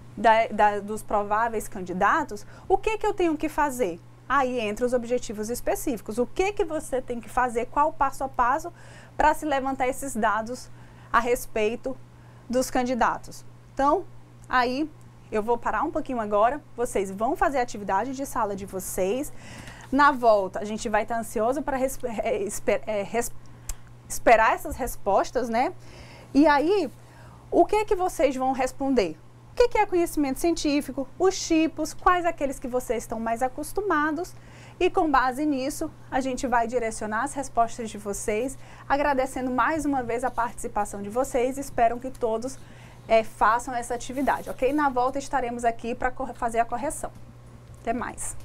dos prováveis candidatos, o que eu tenho que fazer? Aí entra os objetivos específicos. O que você tem que fazer, qual o passo a passo para se levantar esses dados a respeito dos candidatos. Então, aí eu vou parar um pouquinho agora, vocês vão fazer a atividade de sala de vocês. Na volta, a gente vai estar ansioso para esperar essas respostas, né? E aí, o que vocês vão responder? O que é conhecimento científico, os tipos, quais aqueles que vocês estão mais acostumados, e com base nisso, a gente vai direcionar as respostas de vocês, agradecendo mais uma vez a participação de vocês, espero que todos façam essa atividade, ok? Na volta estaremos aqui para fazer a correção. Até mais!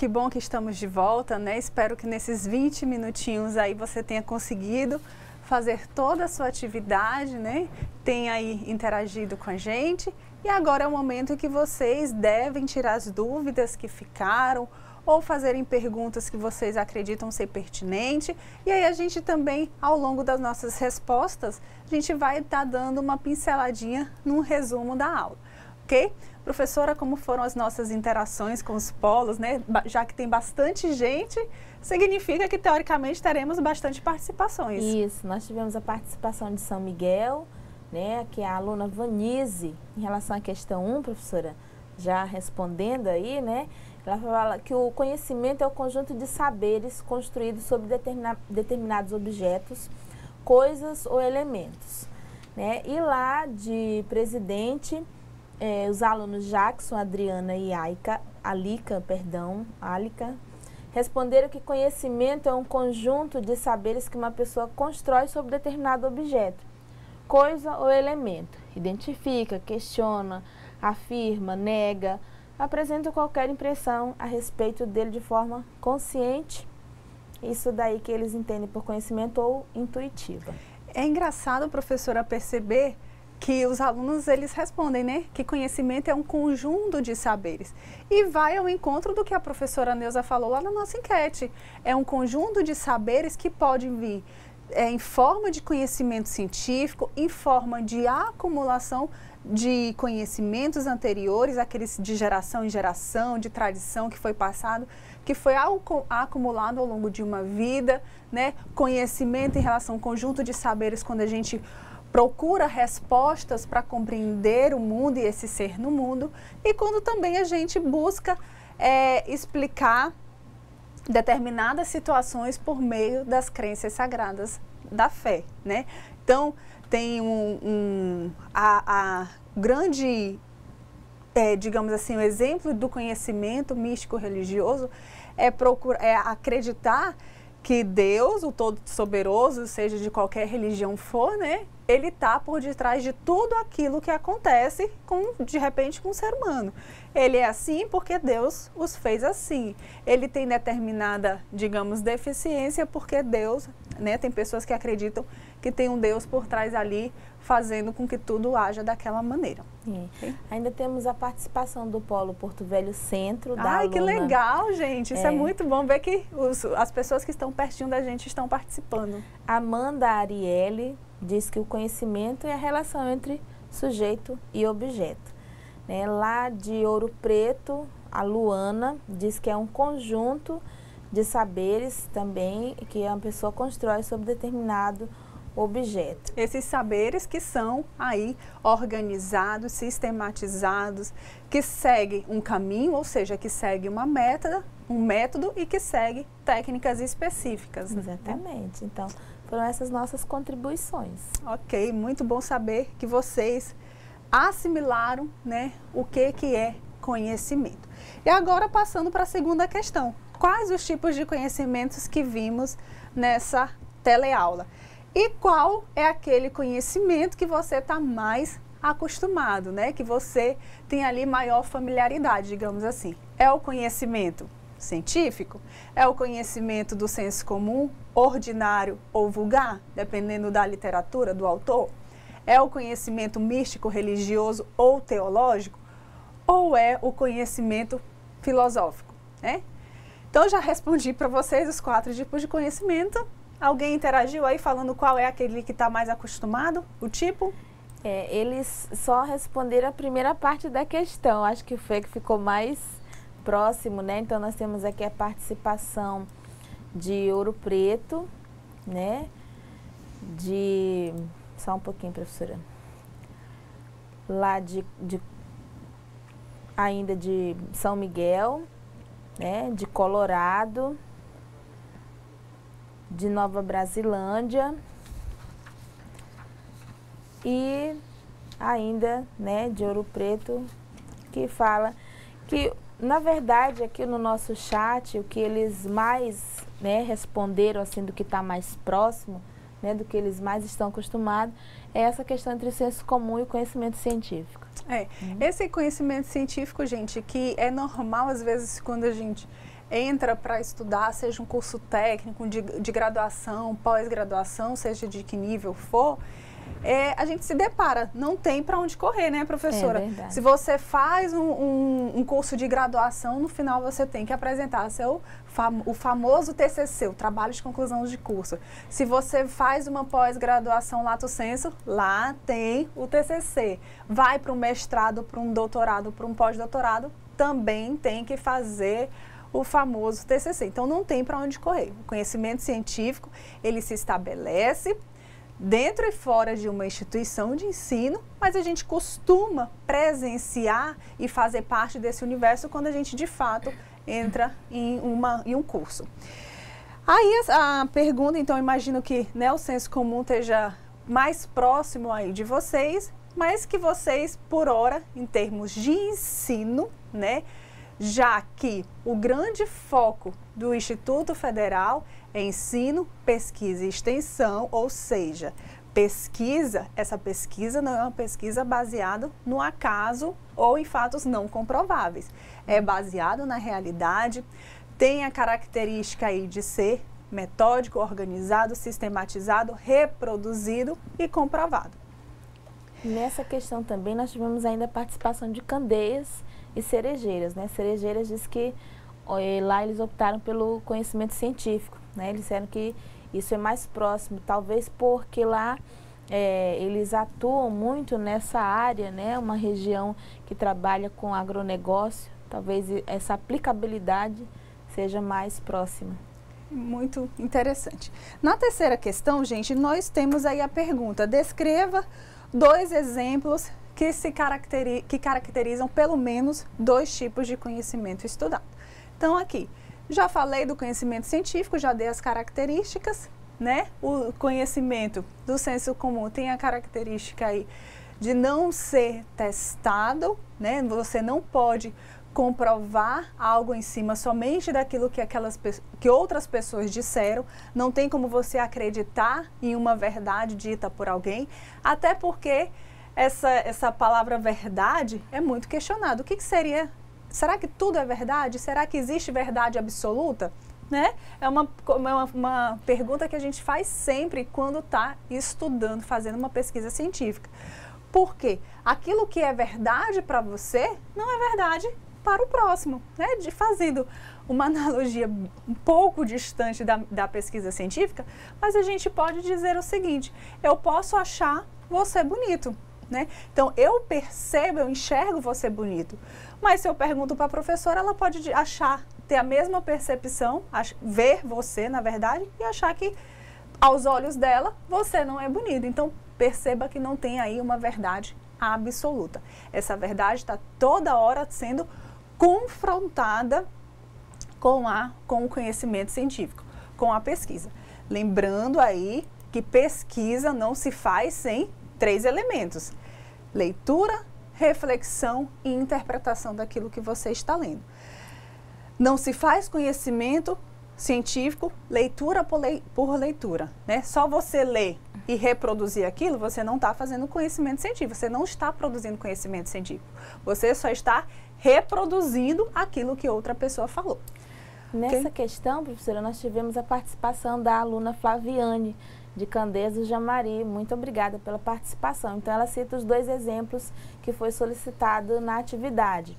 Que bom que estamos de volta, né? Espero que nesses 20 minutinhos aí você tenha conseguido fazer toda a sua atividade, né? Tenha aí interagido com a gente. E agora é o momento em que vocês devem tirar as dúvidas que ficaram ou fazerem perguntas que vocês acreditam ser pertinente. E aí a gente também, ao longo das nossas respostas, a gente vai estar dando uma pinceladinha num resumo da aula, ok? Professora, como foram as nossas interações com os polos, né? Já que tem bastante gente, significa que teoricamente teremos bastante participações. Isso, nós tivemos a participação de São Miguel, né? Que é a aluna Vanise, em relação à questão 1, professora, já respondendo aí, né? Ela fala que o conhecimento é o conjunto de saberes construídos sobre determinados objetos, coisas ou elementos, né? E lá de Presidente, os alunos Jackson, Adriana e Alica, responderam que conhecimento é um conjunto de saberes que uma pessoa constrói sobre determinado objeto, coisa ou elemento. Identifica, questiona, afirma, nega, apresenta qualquer impressão a respeito dele de forma consciente. Isso daí que eles entendem por conhecimento ou intuitiva. É engraçado, professora, perceber que os alunos, eles respondem, né? Que conhecimento é um conjunto de saberes. E vai ao encontro do que a professora Neuza falou lá na nossa enquete. É um conjunto de saberes que podem vir em forma de conhecimento científico, em forma de acumulação de conhecimentos anteriores, aqueles de geração em geração, de tradição que foi passado, que foi acumulado ao longo de uma vida, né? Conhecimento em relação ao conjunto de saberes quando a gente procura respostas para compreender o mundo e esse ser no mundo, e quando também a gente busca explicar determinadas situações por meio das crenças sagradas da fé, né? Então, tem a grande, digamos assim, o exemplo do conhecimento místico religioso é acreditar que Deus, o Todo-Soberoso, seja de qualquer religião for, né? Ele está por detrás de tudo aquilo que acontece, de repente, com o ser humano. Ele é assim porque Deus os fez assim. Ele tem determinada, digamos, deficiência porque Deus, né? Tem pessoas que acreditam que tem um Deus por trás ali, fazendo com que tudo haja daquela maneira. Okay? Ainda temos a participação do Polo Porto Velho Centro, da Ai, aluna. que legal, gente. Isso é muito bom ver que as pessoas que estão pertinho da gente estão participando. Amanda Arielle diz que o conhecimento é a relação entre sujeito e objeto. Né? Lá de Ouro Preto, a Luana diz que é um conjunto de saberes também que uma pessoa constrói sobre determinado objeto. Esses saberes que são aí organizados, sistematizados, que seguem um caminho, ou seja, que seguem um método e que seguem técnicas específicas. Exatamente. Então, foram essas nossas contribuições. Ok, muito bom saber que vocês assimilaram, né, o que é conhecimento. E agora, passando para a segunda questão. Quais os tipos de conhecimentos que vimos nessa teleaula? E qual é aquele conhecimento que você está mais acostumado, né? Que você tem ali maior familiaridade, digamos assim. É o conhecimento científico? É o conhecimento do senso comum, ordinário ou vulgar, dependendo da literatura, do autor? É o conhecimento místico, religioso ou teológico? Ou é o conhecimento filosófico, né? Então, já respondi para vocês os 4 tipos de conhecimento. Alguém interagiu aí falando qual é aquele que está mais acostumado, o tipo? Eles só responderam a primeira parte da questão, acho que foi que ficou mais próximo, né? Então, nós temos aqui a participação de Ouro Preto, né? Só um pouquinho, professora. Lá ainda de São Miguel, né? De Colorado, de Nova Brasilândia e ainda, né, de Ouro Preto, que fala que, na verdade, aqui no nosso chat, o que eles mais, né, responderam, assim, do que está mais próximo, né, do que eles mais estão acostumados, é essa questão entre o senso comum e o conhecimento científico. Esse conhecimento científico, gente, que é normal, às vezes, quando a gente entra para estudar, seja um curso técnico, de graduação, pós-graduação, seja de que nível for, a gente se depara, não tem para onde correr, né, professora? É verdade. Se você faz um curso de graduação, no final você tem que apresentar o famoso TCC, o trabalho de conclusão de curso. Se você faz uma pós-graduação lato sensu, lá tem o TCC. Vai para um mestrado, para um doutorado, para um pós-doutorado, também tem que fazer o famoso TCC. Então, não tem para onde correr. O conhecimento científico, ele se estabelece dentro e fora de uma instituição de ensino, mas a gente costuma presenciar e fazer parte desse universo quando a gente, de fato, entra em um curso. Aí, a pergunta, então, imagino que, né, o senso comum esteja mais próximo aí de vocês, mas que vocês, por hora, em termos de ensino, né, já que o grande foco do Instituto Federal é ensino, pesquisa e extensão, ou seja, essa pesquisa não é uma pesquisa baseada no acaso ou em fatos não comprováveis. É baseado na realidade, tem a característica aí de ser metódico, organizado, sistematizado, reproduzido e comprovado. Nessa questão também nós tivemos ainda a participação de candeias e cerejeiras, né? Cerejeiras diz que lá eles optaram pelo conhecimento científico, né? Eles disseram que isso é mais próximo, talvez porque lá eles atuam muito nessa área, né? Uma região que trabalha com agronegócio, talvez essa aplicabilidade seja mais próxima. Muito interessante. Na terceira questão, gente, nós temos aí a pergunta: descreva 2 exemplos que caracterizam pelo menos 2 tipos de conhecimento estudado. Então, aqui, já falei do conhecimento científico, já dei as características, né? O conhecimento do senso comum tem a característica aí de não ser testado, né? Você não pode comprovar algo em cima somente daquilo que outras pessoas disseram. Não tem como você acreditar em uma verdade dita por alguém, até porque essa palavra verdade é muito questionada. O que seria? Será que tudo é verdade? Será que existe verdade absoluta? Né? É uma pergunta que a gente faz sempre quando está estudando, fazendo uma pesquisa científica. Por quê? Aquilo que é verdade para você não é verdade para o próximo, né? Fazendo uma analogia um pouco distante da pesquisa científica, mas a gente pode dizer o seguinte: eu posso achar você bonito, né? Então, eu percebo, eu enxergo você bonito, mas se eu pergunto para a professora, ela pode ter a mesma percepção, ver você, na verdade, e achar que, aos olhos dela, você não é bonito. Então, perceba que não tem aí uma verdade absoluta. Essa verdade está toda hora sendo confrontada com o conhecimento científico, com a pesquisa. Lembrando aí que pesquisa não se faz sem 3 elementos: leitura, reflexão e interpretação daquilo que você está lendo. Não se faz conhecimento científico leitura por leitura, né? Só você ler e reproduzir aquilo, você não está fazendo conhecimento científico, você não está produzindo conhecimento científico, você só está reproduzindo aquilo que outra pessoa falou. Nessa questão, professora, nós tivemos a participação da aluna Flaviane, de Candeias do Jamari. Muito obrigada pela participação. Então, ela cita os 2 exemplos que foi solicitado na atividade.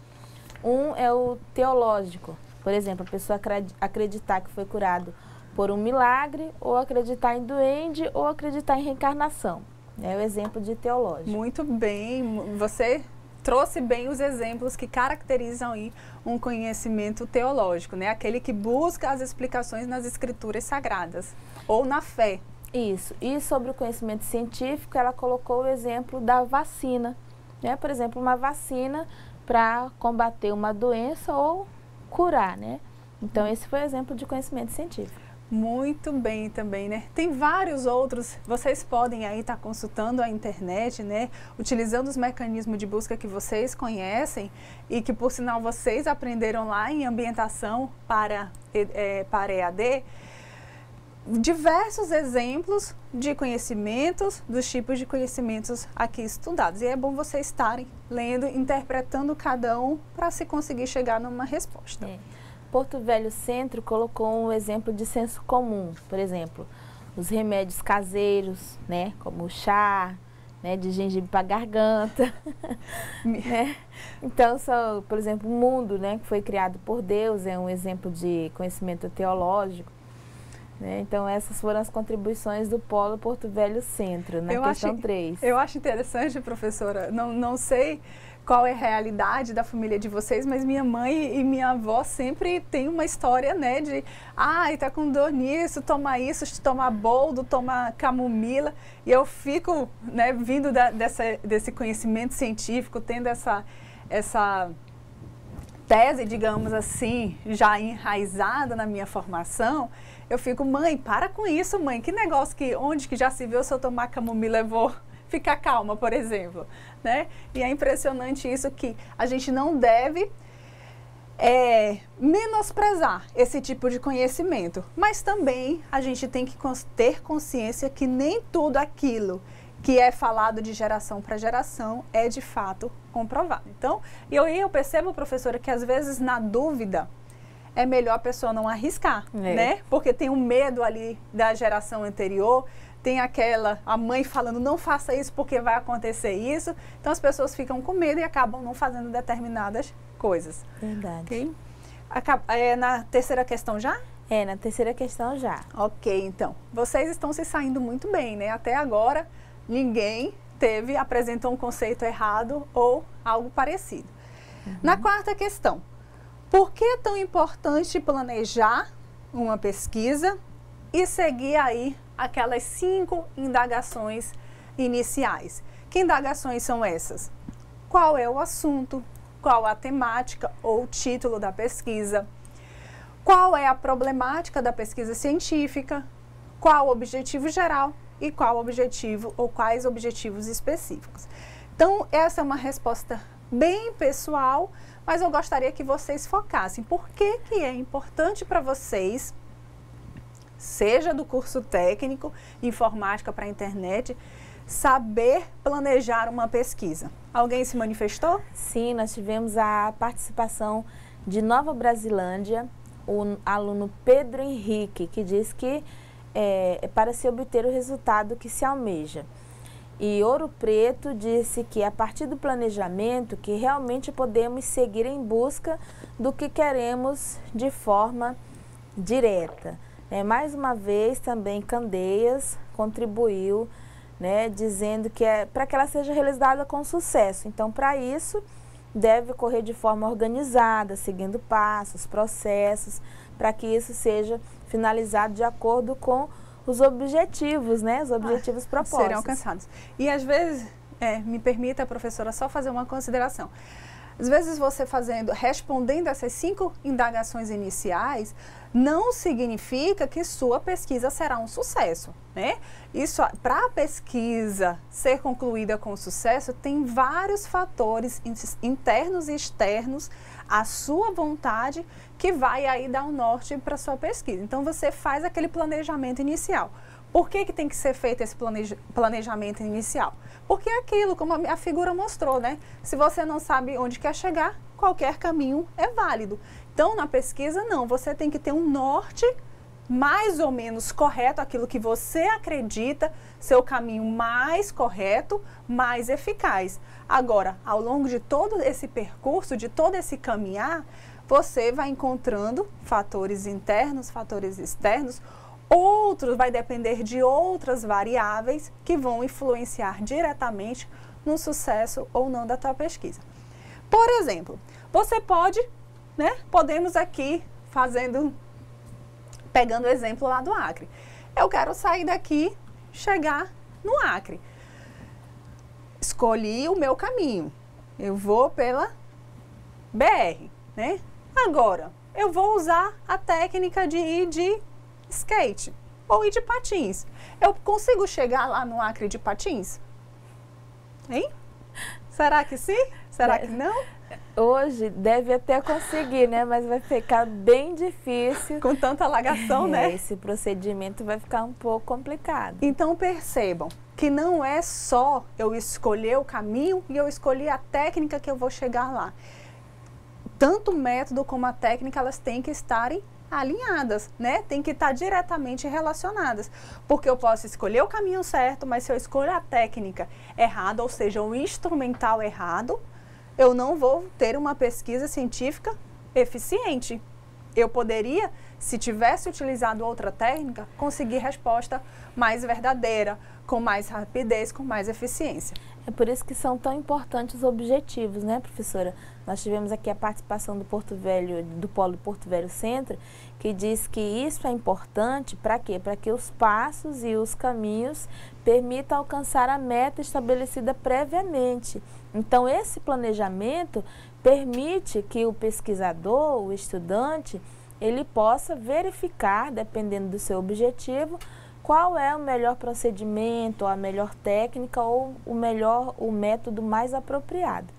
Um é o teológico. Por exemplo, a pessoa acreditar que foi curado por um milagre, ou acreditar em duende, ou acreditar em reencarnação. É o exemplo de teológico. Muito bem. Você trouxe bem os exemplos que caracterizam aí um conhecimento teológico, né? Aquele que busca as explicações nas escrituras sagradas, ou na fé. Isso. E sobre o conhecimento científico, ela colocou o exemplo da vacina, né? Por exemplo, uma vacina para combater uma doença ou curar, né? Então, esse foi o exemplo de conhecimento científico. Muito bem também, né? Tem vários outros, vocês podem aí estar consultando a internet, né? Utilizando os mecanismos de busca que vocês conhecem e que, por sinal, vocês aprenderam lá em ambientação para EAD, diversos exemplos de conhecimentos, dos tipos de conhecimentos aqui estudados. E é bom vocês estarem lendo, interpretando cada um para se conseguir chegar numa resposta. Porto Velho Centro colocou um exemplo de senso comum, por exemplo, os remédios caseiros, né, como o chá, né, de gengibre para garganta, né? Então, por exemplo, o mundo, né, que foi criado por Deus, é um exemplo de conhecimento teológico, né? Então, essas foram as contribuições do Polo Porto Velho Centro, na questão 3. Eu acho interessante, professora, não sei qual é a realidade da família de vocês, mas minha mãe e minha avó sempre tem uma história, né, de tá com dor nisso, toma isso, toma boldo, toma camomila, e eu fico, né, vindo desse conhecimento científico, tendo essa tese, digamos assim, já enraizada na minha formação, eu fico, mãe, para com isso, mãe, que negócio onde que já se viu se eu tomar camomila eu vou ficar calma, por exemplo, né? E é impressionante isso, que a gente não deve menosprezar esse tipo de conhecimento, mas também a gente tem que ter consciência que nem tudo aquilo que é falado de geração para geração é de fato comprovado. Então, eu percebo, professora, que às vezes na dúvida é melhor a pessoa não arriscar, né? Porque tem um medo ali da geração anterior, tem a mãe falando, não faça isso porque vai acontecer isso. Então, as pessoas ficam com medo e acabam não fazendo determinadas coisas. Verdade. Okay? Na terceira questão já? Na terceira questão já. Ok, então. Vocês estão se saindo muito bem, né? Até agora, ninguém apresentou um conceito errado ou algo parecido. Na quarta questão, por que é tão importante planejar uma pesquisa e seguir aí aquelas 5 indagações iniciais? Que indagações são essas? Qual é o assunto? Qual a temática ou título da pesquisa? Qual é a problemática da pesquisa científica? Qual o objetivo geral? E qual objetivo ou quais objetivos específicos? Então, essa é uma resposta bem pessoal, mas eu gostaria que vocês focassem. Por que é importante para vocês, seja do curso técnico, informática para a internet, saber planejar uma pesquisa? Alguém se manifestou? Sim, nós tivemos a participação de Nova Brasilândia, o aluno Pedro Henrique, que diz que para se obter o resultado que se almeja. E Ouro Preto disse que a partir do planejamento que realmente podemos seguir em busca do que queremos de forma direta. Mais uma vez também Candeias contribuiu, né, dizendo que para que ela seja realizada com sucesso. Então, para isso, deve ocorrer de forma organizada, seguindo passos, processos, para que isso seja finalizado de acordo com os objetivos, né? Os objetivos propostos. Serão alcançados. E às vezes, me permita, professora, só fazer uma consideração. Às vezes você respondendo essas 5 indagações iniciais, não significa que sua pesquisa será um sucesso, né? Isso, para a pesquisa ser concluída com sucesso, tem vários fatores internos e externos à sua vontade que vai aí dar um norte para a sua pesquisa. Então, você faz aquele planejamento inicial. Por que tem que ser feito esse planejamento inicial? Porque é aquilo, como a figura mostrou, né? Se você não sabe onde quer chegar, qualquer caminho é válido. Então, na pesquisa, não. Você tem que ter um norte mais ou menos correto, aquilo que você acredita ser o caminho mais correto, mais eficaz. Agora, ao longo de todo esse percurso, de todo esse caminhar, você vai encontrando fatores internos, fatores externos, outros vai depender de outras variáveis que vão influenciar diretamente no sucesso ou não da tua pesquisa. Por exemplo, você pode, né, podemos aqui pegando o exemplo lá do Acre. Eu quero sair daqui, chegar no Acre. Escolhi o meu caminho. Eu vou pela BR, né? Agora, eu vou usar a técnica de ir de skate ou ir de patins. Eu consigo chegar lá no Acre de patins? Hein? Será que sim? Será que não? Hoje deve até conseguir, né? Mas vai ficar bem difícil. Com tanta alagação, né? Esse procedimento vai ficar um pouco complicado. Então percebam que não é só eu escolher o caminho e eu escolher a técnica que eu vou chegar lá. tanto o método como a técnica, elas têm que estarem alinhadas, né? Tem que estar diretamente relacionadas, porque eu posso escolher o caminho certo, mas se eu escolho a técnica errada, ou seja, o instrumental errado, eu não vou ter uma pesquisa científica eficiente. Eu poderia, se tivesse utilizado outra técnica, conseguir resposta mais verdadeira, com mais rapidez, com mais eficiência. É por isso que são tão importantes os objetivos, né, professora? Nós tivemos aqui a participação do Porto Velho, do Polo Porto Velho Centro, que diz que isso é importante para quê? Para que os passos e os caminhos permitam alcançar a meta estabelecida previamente. Então, esse planejamento permite que o pesquisador, o estudante, ele possa verificar, dependendo do seu objetivo, qual é o melhor procedimento, a melhor técnica ou o método mais apropriado.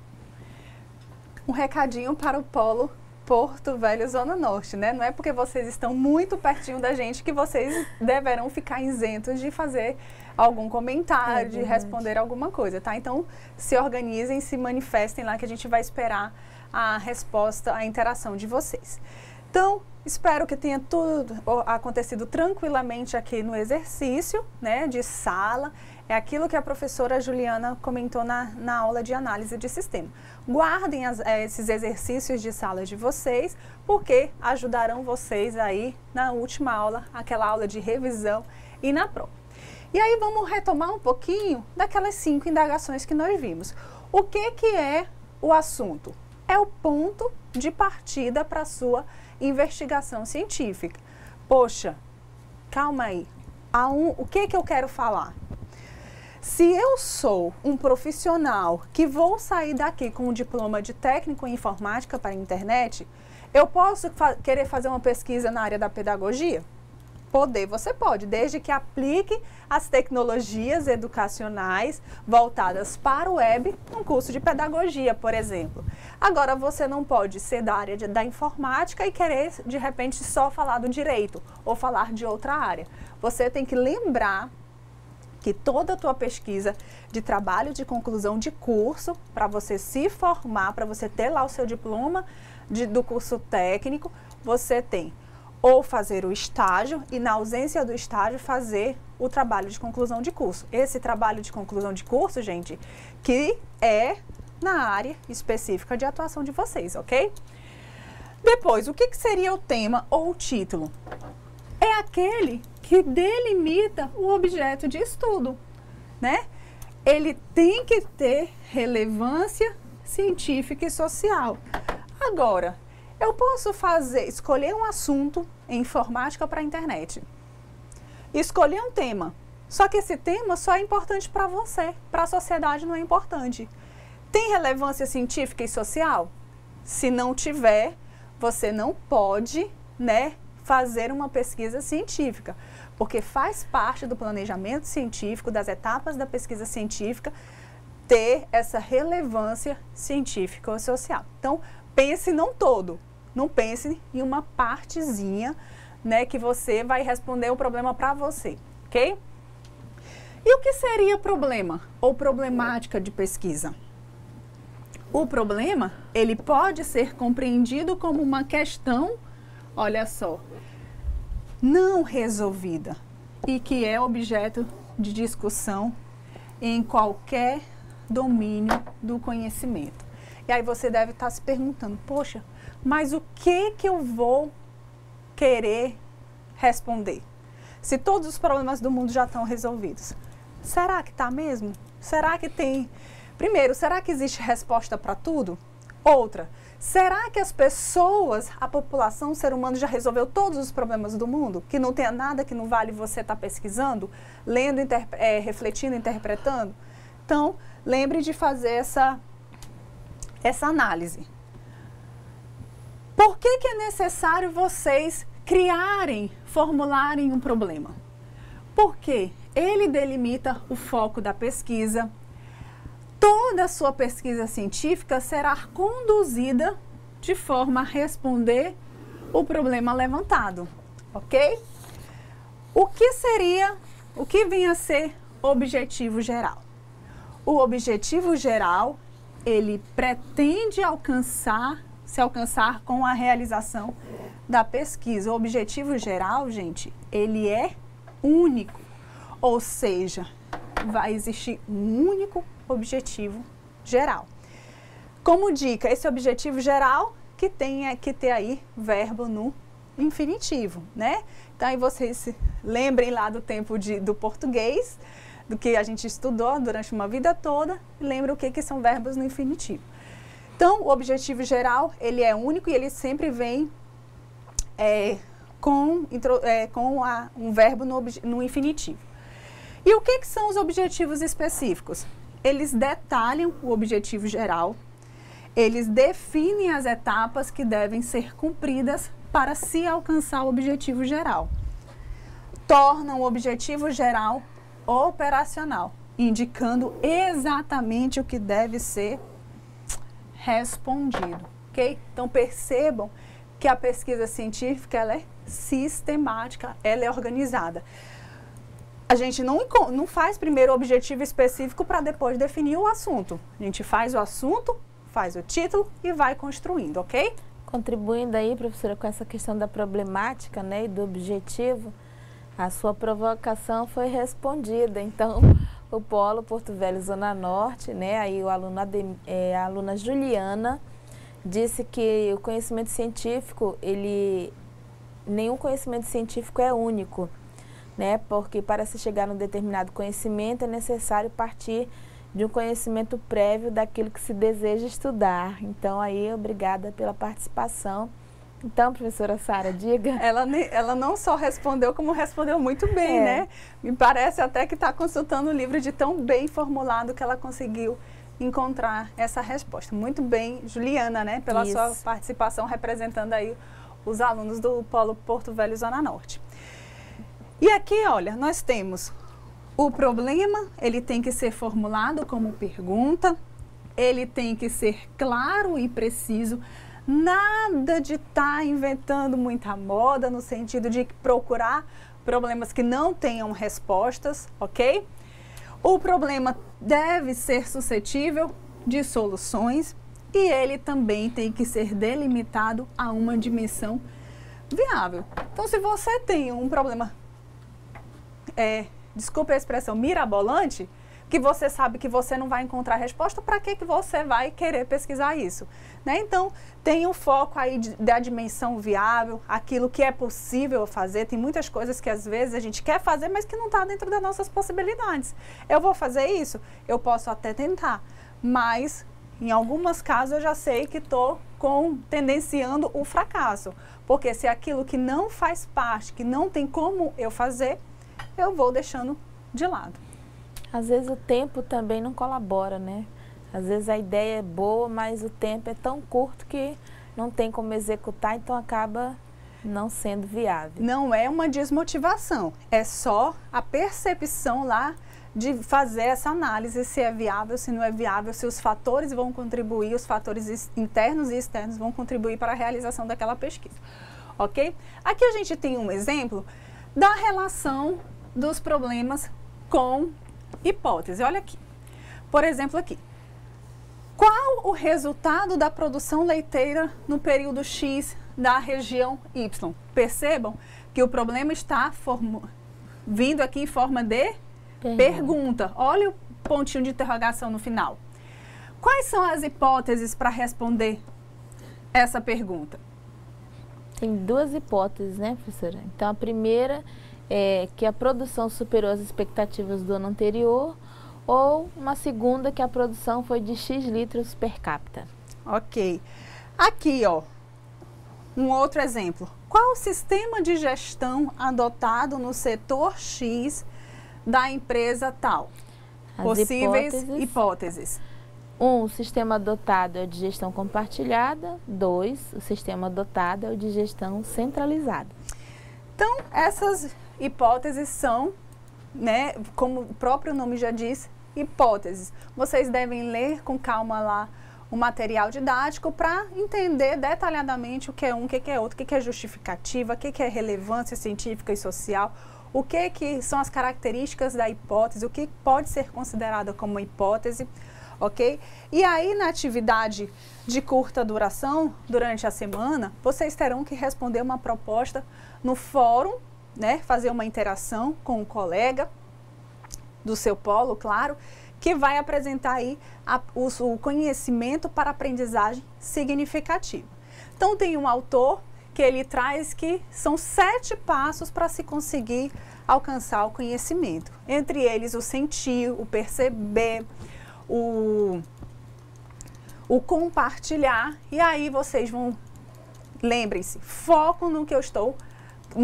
Um recadinho para o Polo Porto Velho Zona Norte, né? Não é porque vocês estão muito pertinho da gente que vocês deverão ficar isentos de fazer algum comentário, de responder alguma coisa, tá? Então, se organizem, se manifestem lá que a gente vai esperar a resposta, a interação de vocês. Então, espero que tenha tudo acontecido tranquilamente aqui no exercício, né, de sala. É aquilo que a professora Juliana comentou na aula de análise de sistema. Guardem esses exercícios de sala de vocês, porque ajudarão vocês aí na última aula, aquela aula de revisão e na prova. E aí vamos retomar um pouquinho daquelas 5 indagações que nós vimos. O que é o assunto? É o ponto de partida para a sua investigação científica. Poxa, calma aí. O que eu quero falar? Se eu sou um profissional que vou sair daqui com um diploma de técnico em informática para a internet, eu posso querer fazer uma pesquisa na área da pedagogia? Poder, você pode, desde que aplique as tecnologias educacionais voltadas para o web, um curso de pedagogia, por exemplo. Agora, você não pode ser da área da informática e querer, de repente, só falar do direito ou falar de outra área. Você tem que lembrar que toda a tua pesquisa de trabalho de conclusão de curso, para você se formar, para você ter lá o seu diploma do curso técnico, você tem ou fazer o estágio e, na ausência do estágio, fazer o trabalho de conclusão de curso. Esse trabalho de conclusão de curso, gente, que é na área específica de atuação de vocês, ok? Depois, o que seria o tema ou o título? É aquele que delimita o objeto de estudo, né? Ele tem que ter relevância científica e social. Agora, eu posso escolher um assunto em informática para a internet. Escolher um tema. Só que esse tema só é importante para você, para a sociedade não é importante. Tem relevância científica e social? Se não tiver, você não pode, né, fazer uma pesquisa científica, porque faz parte do planejamento científico, das etapas da pesquisa científica, ter essa relevância científica ou social. Então, pense não todo, não pense em uma partezinha, né, que você vai responder o problema para você, ok? E o que seria problema ou problemática de pesquisa? O problema, ele pode ser compreendido como uma questão, olha só, não resolvida e que é objeto de discussão em qualquer domínio do conhecimento. E aí você deve estar se perguntando, poxa, mas o que eu vou querer responder? Se todos os problemas do mundo já estão resolvidos. Será que está mesmo? Será que tem... Primeiro, será que existe resposta para tudo? Outra, será que as pessoas, a população, o ser humano já resolveu todos os problemas do mundo? Que não tenha nada que não vale você estar pesquisando, lendo, refletindo, interpretando? Então, lembre de fazer essa análise. Por que é necessário vocês formularem um problema? Porque ele delimita o foco da pesquisa. Toda a sua pesquisa científica será conduzida de forma a responder o problema levantado, ok? O que vem a ser objetivo geral? O objetivo geral, ele pretende alcançar se alcançar com a realização da pesquisa. O objetivo geral, gente, ele é único, ou seja, vai existir um único objetivo geral. Como dica, esse objetivo geral que tem que ter aí verbo no infinitivo, né? Então, aí vocês se lembrem lá do tempo do português, do que a gente estudou durante uma vida toda, lembra o que são verbos no infinitivo. Então, o objetivo geral, ele é único e ele sempre vem com um verbo no infinitivo. E o que são os objetivos específicos? Eles detalham o objetivo geral, eles definem as etapas que devem ser cumpridas para se alcançar o objetivo geral. Tornam o objetivo geral operacional, indicando exatamente o que deve ser respondido, ok? Então, percebam que a pesquisa científica, ela é sistemática, ela é organizada. A gente não faz primeiro o objetivo específico para depois definir o assunto. A gente faz o assunto, faz o título e vai construindo, ok? Contribuindo aí, professora, com essa questão da problemática, né, e do objetivo, a sua provocação foi respondida. Então, o Polo Porto Velho, Zona Norte, né, aí a aluna Juliana disse que o conhecimento científico, nenhum conhecimento científico é único, né, porque para se chegar num determinado conhecimento é necessário partir de um conhecimento prévio daquilo que se deseja estudar. Então, aí, obrigada pela participação. Então, professora Sara, diga. Ela não só respondeu, como respondeu muito bem, né? Me parece até que está consultando o livro de tão bem formulado que ela conseguiu encontrar essa resposta. Muito bem, Juliana, né? Pela sua participação, representando aí os alunos do Polo Porto Velho, Zona Norte. E aqui, olha, nós temos o problema, ele tem que ser formulado como pergunta, ele tem que ser claro e preciso, nada de estar inventando muita moda no sentido de procurar problemas que não tenham respostas, ok? O problema deve ser suscetível de soluções e ele também tem que ser delimitado a uma dimensão viável. Então, se você tem um problema, desculpe a expressão, mirabolante, que você sabe que você não vai encontrar resposta, para que você vai querer pesquisar isso? Né? Então, tem um foco aí da dimensão viável, aquilo que é possível fazer. Tem muitas coisas que às vezes a gente quer fazer, mas que não está dentro das nossas possibilidades. Eu vou fazer isso? Eu posso até tentar, mas em alguns casos eu já sei que estou tendenciando o fracasso. Porque se é aquilo que não faz parte, que não tem como eu fazer, eu vou deixando de lado. Às vezes o tempo também não colabora, né? Às vezes a ideia é boa, mas o tempo é tão curto que não tem como executar, então acaba não sendo viável. Não é uma desmotivação, é só a percepção lá de fazer essa análise, se é viável, se não é viável, se os fatores vão contribuir, os fatores internos e externos vão contribuir para a realização daquela pesquisa, ok? Aqui a gente tem um exemplo da relação dos problemas com hipótese. Olha aqui. Por exemplo, aqui. Qual o resultado da produção leiteira no período X da região Y? Percebam que o problema está vindo aqui em forma de pergunta. Olha o pontinho de interrogação no final. Quais são as hipóteses para responder essa pergunta? Tem duas hipóteses, né, professora? Então, a primeira é que a produção superou as expectativas do ano anterior, ou uma segunda que a produção foi de X litros per capita. Ok. Aqui, ó, um outro exemplo. Qual o sistema de gestão adotado no setor X da empresa tal? Possíveis hipóteses. 1, o sistema adotado é o de gestão compartilhada. 2, o sistema adotado é o de gestão centralizada. Então, essas hipóteses são, né, como o próprio nome já diz, hipóteses. Vocês devem ler com calma lá o material didático para entender detalhadamente o que é um, o que é outro, o que é justificativa, o que é relevância científica e social, o que são as características da hipótese, o que pode ser considerado como hipótese. ok? E aí, na atividade de curta duração, durante a semana, vocês terão que responder uma proposta no fórum, né? Fazer uma interação com um colega do seu polo, claro, que vai apresentar aí o conhecimento para aprendizagem significativa. Então, tem um autor que ele traz que são 7 passos para se conseguir alcançar o conhecimento. Entre eles, o sentir, o perceber, o compartilhar. E aí vocês vão, lembrem-se, foco no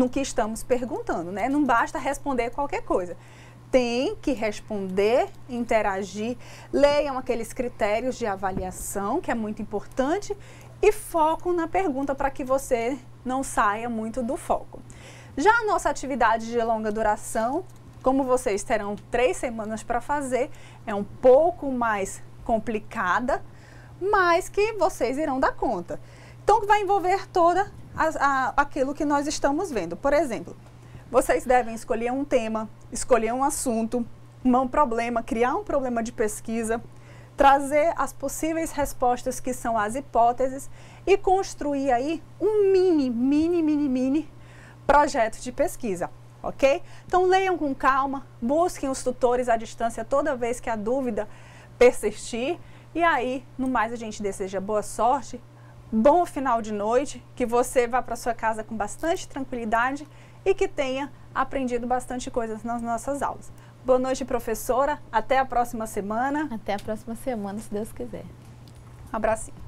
que estamos perguntando, né? Não basta responder qualquer coisa. Tem que responder, interagir, leiam aqueles critérios de avaliação, que é muito importante, e foco na pergunta para que você não saia muito do foco. Já a nossa atividade de longa duração, como vocês terão 3 semanas para fazer, é um pouco mais complicada, mas que vocês irão dar conta. Então, vai envolver toda aquilo que nós estamos vendo. Por exemplo, vocês devem escolher um tema, escolher um assunto, um problema, criar um problema de pesquisa, trazer as possíveis respostas que são as hipóteses e construir aí um mini projeto de pesquisa, ok? Então leiam com calma, busquem os tutores à distância toda vez que a dúvida persistir e aí, no mais, a gente deseja boa sorte, bom final de noite, que você vá para sua casa com bastante tranquilidade e que tenha aprendido bastante coisas nas nossas aulas. Boa noite, professora. Até a próxima semana. Até a próxima semana, se Deus quiser. Um abracinho.